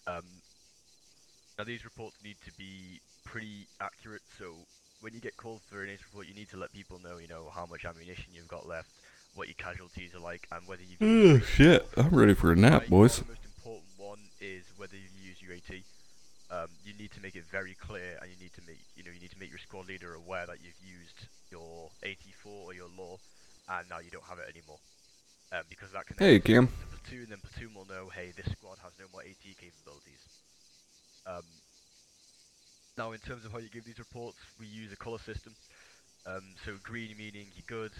Now these reports need to be pretty accurate, so when you get called for an ACE report, you need to let people know, how much ammunition you've got left, what your casualties are like, and whether you've... Oh shit, I'm ready for a nap, boys. The most important one is whether you use your AT. You need to make it very clear, and you need to make your squad leader aware that you've used your AT4 or your law, and now you don't have it anymore. Because that can... Hey, Cam. The platoon, then platoon will know, hey, this squad has no more AT capabilities. Now, in terms of how you give these reports, we use a colour system. So green meaning you're good,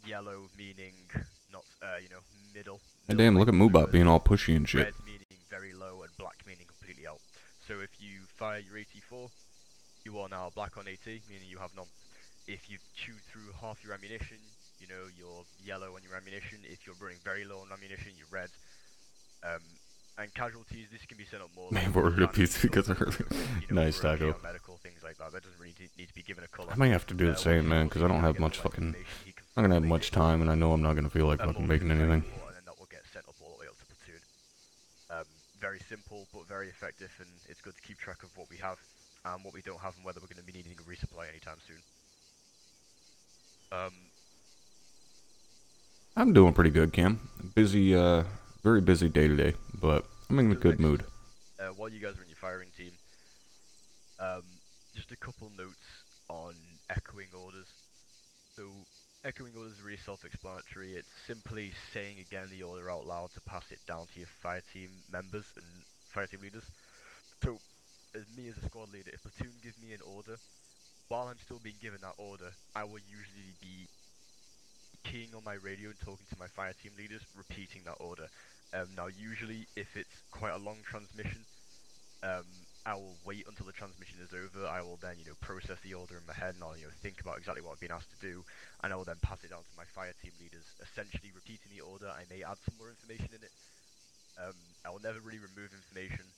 yellow meaning not, middle. And damn, look at Moobot being all pushy and shit. Red meaning very low, and black meaning completely out. So if you fire your AT4, you are now black on AT, meaning you have none. If you chew through half your ammunition, you're yellow on your ammunition. If you're running very low on ammunition, you're red. And casualties, this can be set up more. May have ordered a pizza because of her. Nice taco. Medical, things like that. That doesn't really need to be given a color. I might have to do the same, man, because I don't have much fucking... I'm not gonna have much time, and I know I'm not gonna feel like fucking making anything. And then that will get sent up all the way up to platoon. Very simple, but very effective, and it's good to keep track of what we have, and what we don't have, and whether we're going to be needing a resupply anytime soon. I'm doing pretty good, Cam. Busy, very busy day today, but I'm in a good mood. While you guys are in your firing team, just a couple notes on echoing orders. So, echoing orders are really self-explanatory. It's simply saying again the order out loud to pass it down to your fire team members and fire team leaders. So, as me as a squad leader, if platoon gives me an order, while I'm still being given that order, I will usually be keying on my radio and talking to my fire team leaders, repeating that order. Now, usually, if it's quite a long transmission, I will wait until the transmission is over. I will then, process the order in my head, and I'll, think about exactly what I've been asked to do, and I will then pass it down to my fire team leaders, essentially repeating the order. I may add some more information in it. I will never really remove information,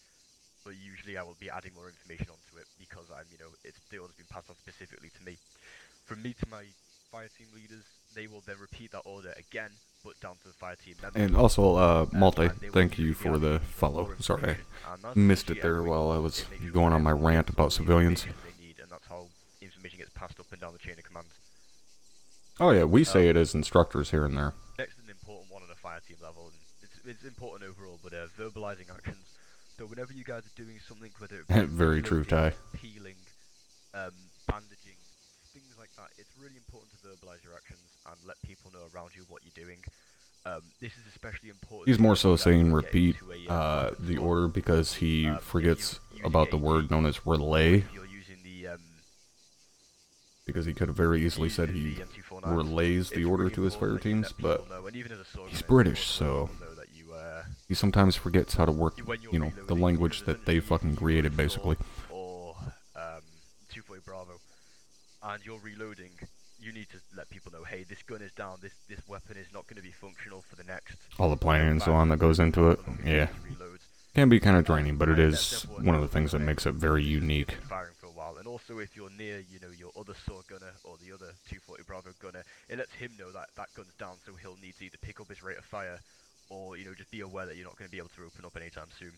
but usually I will be adding more information onto it because the order's been passed on specifically to me. From me to my fire team leaders, they will then repeat that order again, but down to the fire team members. And also, Multi, thank you for the follow. Sorry, I missed it there while I was going on my rant about civilians. And that's how information gets passed up and down the chain of command. Oh yeah, we say it as instructors here and there. Next, an important one on a fire team level, and it's important overall, but verbalizing actions. So whenever you guys are doing something, whether it be Very true, Ty. peeling, bandaging, things like that, it's really important to verbalize your actions and let people know around you what you're doing. This is especially important. He's for more those so guys who saying get repeat into a the squad. order because he If forgets you're using about the word known as relay, if you're using the because he could have very easily said he M249, relays the it's order really to his important fire that you teams, let people but know, and even as a sword he's gunner, it's British, important to let so people know that he sometimes forgets how to work, when you're you know, the reloading, language because that they essentially fucking if you created, go to basically. SOAR or 240 Bravo, and you're reloading, you need to let people know, hey, this gun is down, this weapon is not going to be functional for the next, All the planning and so 5 on that goes minutes, into it. however long it Yeah. takes reloads. Can be kind of draining, but it That's is important one of to the things that relay. makes it very This is unique. gonna be firing for a while, and also if you're near, your other SOAR gunner or the other 240 Bravo gunner, it lets him know that that gun's down, so he'll need to either pick up his rate of fire, or just be aware that you're not going to be able to open up anytime soon.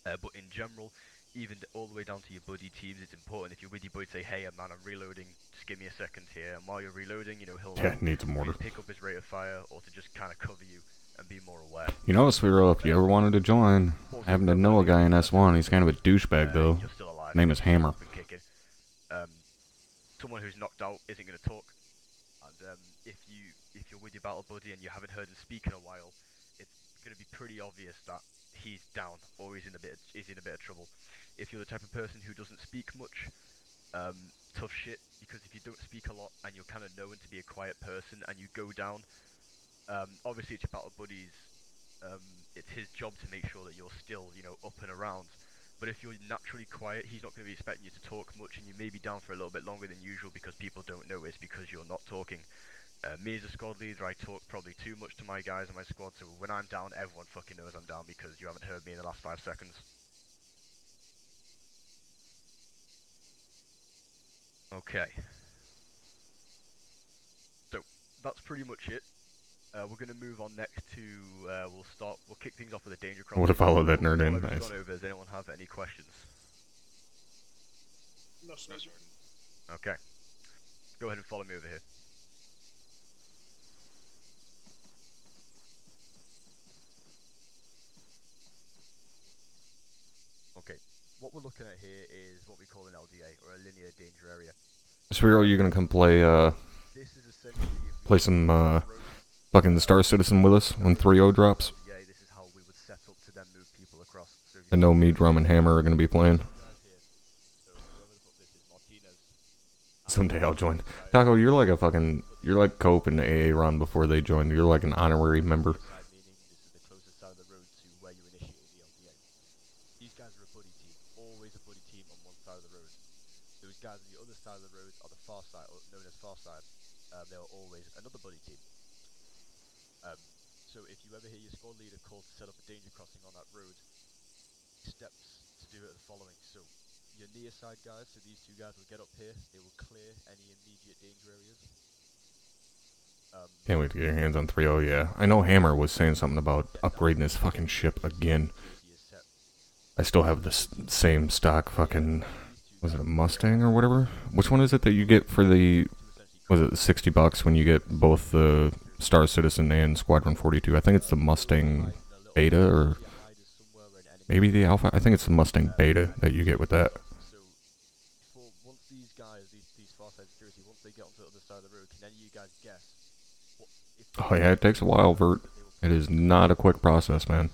But in general, even all the way down to your buddy teams, it's important if you're with your buddy, say, hey man, I'm reloading, just give me a second here, and while you're reloading, he'll Yeah, needs a mortar. to pick up his rate of fire, or to just kind of cover you and be more aware. You know, Sphero, if you ever wanted to join, I happen to know a guy in S1. He's kind of a douchebag, though. You're still alive. Name is Hammer. Kicking. Someone who's knocked out isn't going to talk, and if you're with your battle buddy and you haven't heard him speak in a while, it's going to be pretty obvious that he's down or he's in a bit of trouble. If you're the type of person who doesn't speak much, tough shit, because if you don't speak a lot and you're kind of known to be a quiet person and you go down, obviously it's your battle buddies, it's his job to make sure that you're still, up and around. But if you're naturally quiet, he's not going to be expecting you to talk much, and you may be down for a little bit longer than usual because people don't notice because you're not talking. Me as a squad leader, I talk probably too much to my guys in my squad, so when I'm down, everyone fucking knows I'm down because you haven't heard me in the last 5 seconds. Okay. So, that's pretty much it. We're going to move on next to, we'll kick things off with a danger crossing. Would have followed that nerd What in. I've Nice. just gone over, does anyone have any questions? No, sir. Okay. Go ahead and follow me over here. Okay. What we're looking at here is what we call an LDA, or a linear danger area. Sphero, you gonna come play, This is essentially play some, fucking the Star Citizen with us when 3-0 drops? LDA, this is how we would set up to then move people across. So I know me, Drum, and Hammer are gonna be playing. Someday I'll join. Taco, you're like a fucking... You're like Cope and AA Ron before they joined. You're like an honorary member. Meaning this is the closest side of the road to where you initiated the LDA. These guys are a buddy team, always a buddy team on one side of the road. Those guys on the other side of the road are the far side, or known as far side. They are always another buddy team. So if you ever hear your squad leader call to set up a danger crossing on that road, steps to do it are the following. So your near side guys, so these two guys will get up here, they will clear any immediate danger areas. Can't wait to get your hands on 3-0, yeah. I know Hammer was saying something about upgrading his fucking ship again. I still have the same stock fucking... Was it a Mustang or whatever? Which one is it that you get for the... Was it $60 when you get both the Star Citizen and Squadron 42? I think it's the Mustang Beta, or... Maybe the Alpha? I think it's the Mustang Beta that you get with that. So, once these guys, these far side security, once they get onto the other side of the road, can any of you guys guess Oh yeah, it takes a while, Vert. It is not a quick process, man.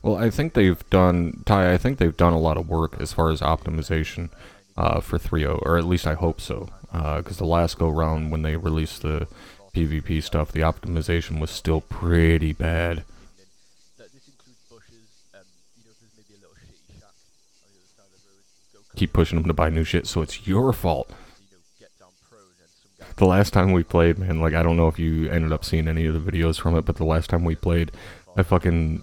Well, I think they've done, Ty, I think they've done a lot of work as far as optimization for 3.0, or at least I hope so. Because the last go-round, when they released the PvP stuff, the optimization was still pretty bad. Keep pushing them to buy new shit, so it's your fault. The last time we played, man, like, I don't know if you ended up seeing any of the videos from it, but the last time we played, I fucking...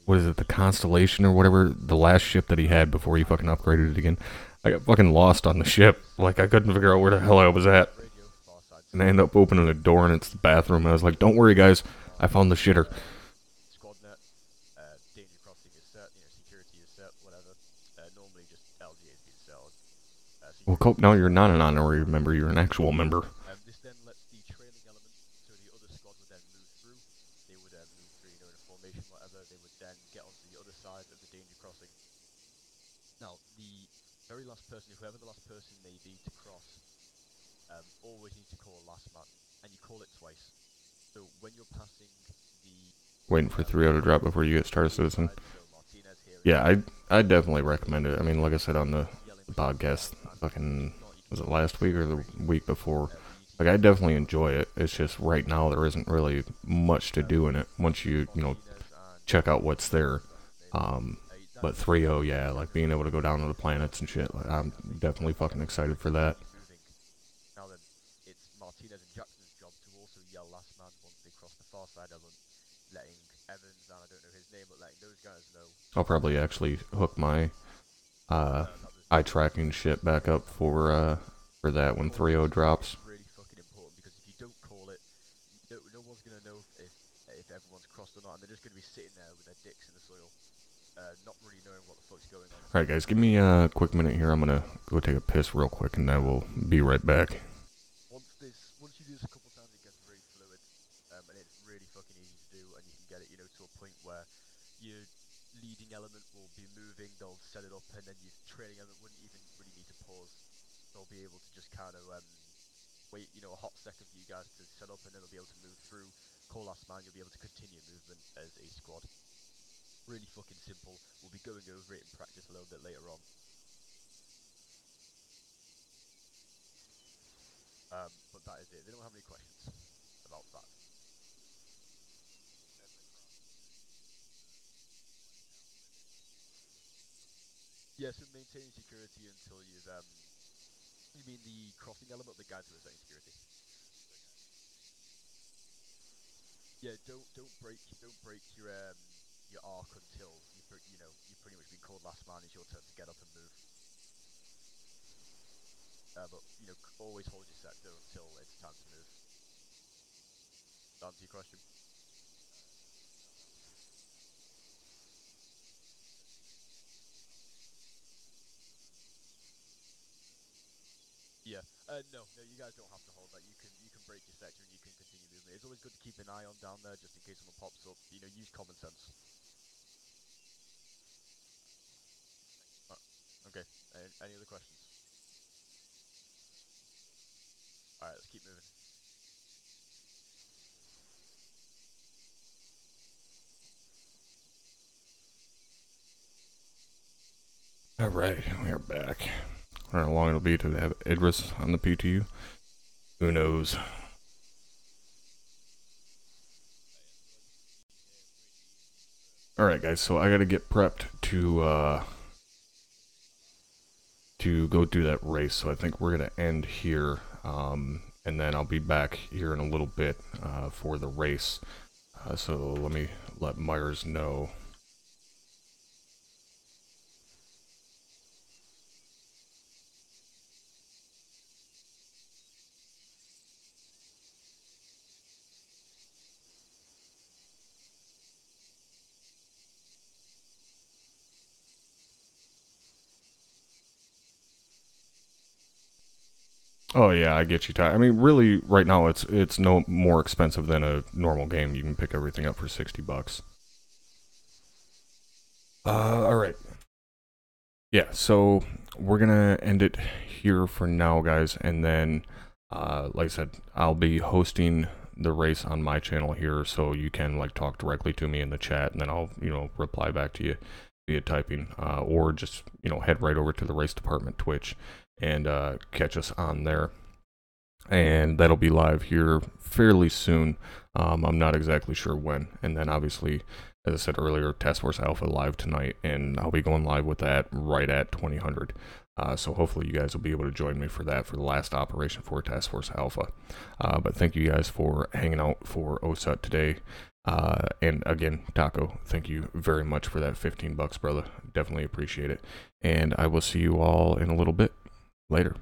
What is it, the Constellation or whatever? The last ship that he had before he fucking upgraded it again. I got fucking lost on the ship. Like, I couldn't figure out where the hell I was at. And I ended up opening a door and it's the bathroom. And I was like, don't worry, guys. I found the shitter. Well, Cope, now you're not an honorary member. You're an actual member. This then lets the trailing element, so the other squad would then move through. They would move through, in a formation, whatever. They would then get onto the other side of the danger crossing. Now, the very last person, whoever the last person may be to cross, always need to call last man, and you call it twice. So when you're passing the Waiting for 3-0 to drop before you get Star Citizen. so Martinez here, Yeah, I definitely recommend it. I mean, like I said on the podcast, fucking, was it last week or the week before? Like, I definitely enjoy it. It's just right now there isn't really much to do in it once you know, check out what's there. But 3-0, yeah, like being able to go down to the planets and shit, like, I'm definitely fucking excited for that. Now then, it's Martinez and Jackson's job to also yell last man once they cross the far side element, letting Evans, and I don't know his name, but letting those guys know. I'll probably actually hook my eye tracking shit back up for that when 3-0 drops. Really fucking important, because if you don't call it, no one's gonna know if everyone's crossed or not, and they're just gonna be sitting there with their dicks in the soil, not really knowing what the fuck's going on. Alright guys, give me a quick minute here. I'm gonna go take a piss real quick and I will be right back. Once you do this a couple times, it gets very fluid, and it's really fucking easy to do, and you can get it, to a point where your leading element will be moving, they'll set it up, and then your trailing element wouldn't even really need to pause. They'll be able to just kind of wait, a hot second for you guys to set up, and then they'll be able to move through, call last man, you'll be able to continue movement as a squad. Really fucking simple. We'll be going over it in practice a little bit later on. But that is it. They don't have any questions about that. Yeah, so maintaining security until you've you mean the crossing element, the guys who are setting security? Yeah, don't break your arc until you've pretty much been called last man. It's your turn to get up and move. But always hold your sector until it's time to move. To answer your question. Yeah. No, you guys don't have to hold that. You can break your sector and you can continue movement. It's always good to keep an eye on down there just in case someone pops up. Use common sense. Okay. Any other questions? Alright, let's keep moving. Alright, we are back. I don't know how long it'll be to have Idris on the PTU. Who knows? Alright guys, so I gotta get prepped to go do that race, so I think we're gonna end here, and then I'll be back here in a little bit for the race. So let me let Myers know. Oh yeah, I get you, Ty. I mean, really, right now it's no more expensive than a normal game. You can pick everything up for $60. All right. Yeah, so we're gonna end it here for now, guys, and then, like I said, I'll be hosting the race on my channel here, so you can like talk directly to me in the chat, and then I'll reply back to you via typing, or just head right over to the race department Twitch and catch us on there, and that'll be live here fairly soon. I'm not exactly sure when, and then obviously, as I said earlier, Task Force Alpha live tonight, and I'll be going live with that right at 2000. So hopefully you guys will be able to join me for that, for the last operation for Task Force Alpha. But thank you guys for hanging out for OSUT today. And again, Taco, thank you very much for that $15, brother. Definitely appreciate it. And I will see you all in a little bit. Later.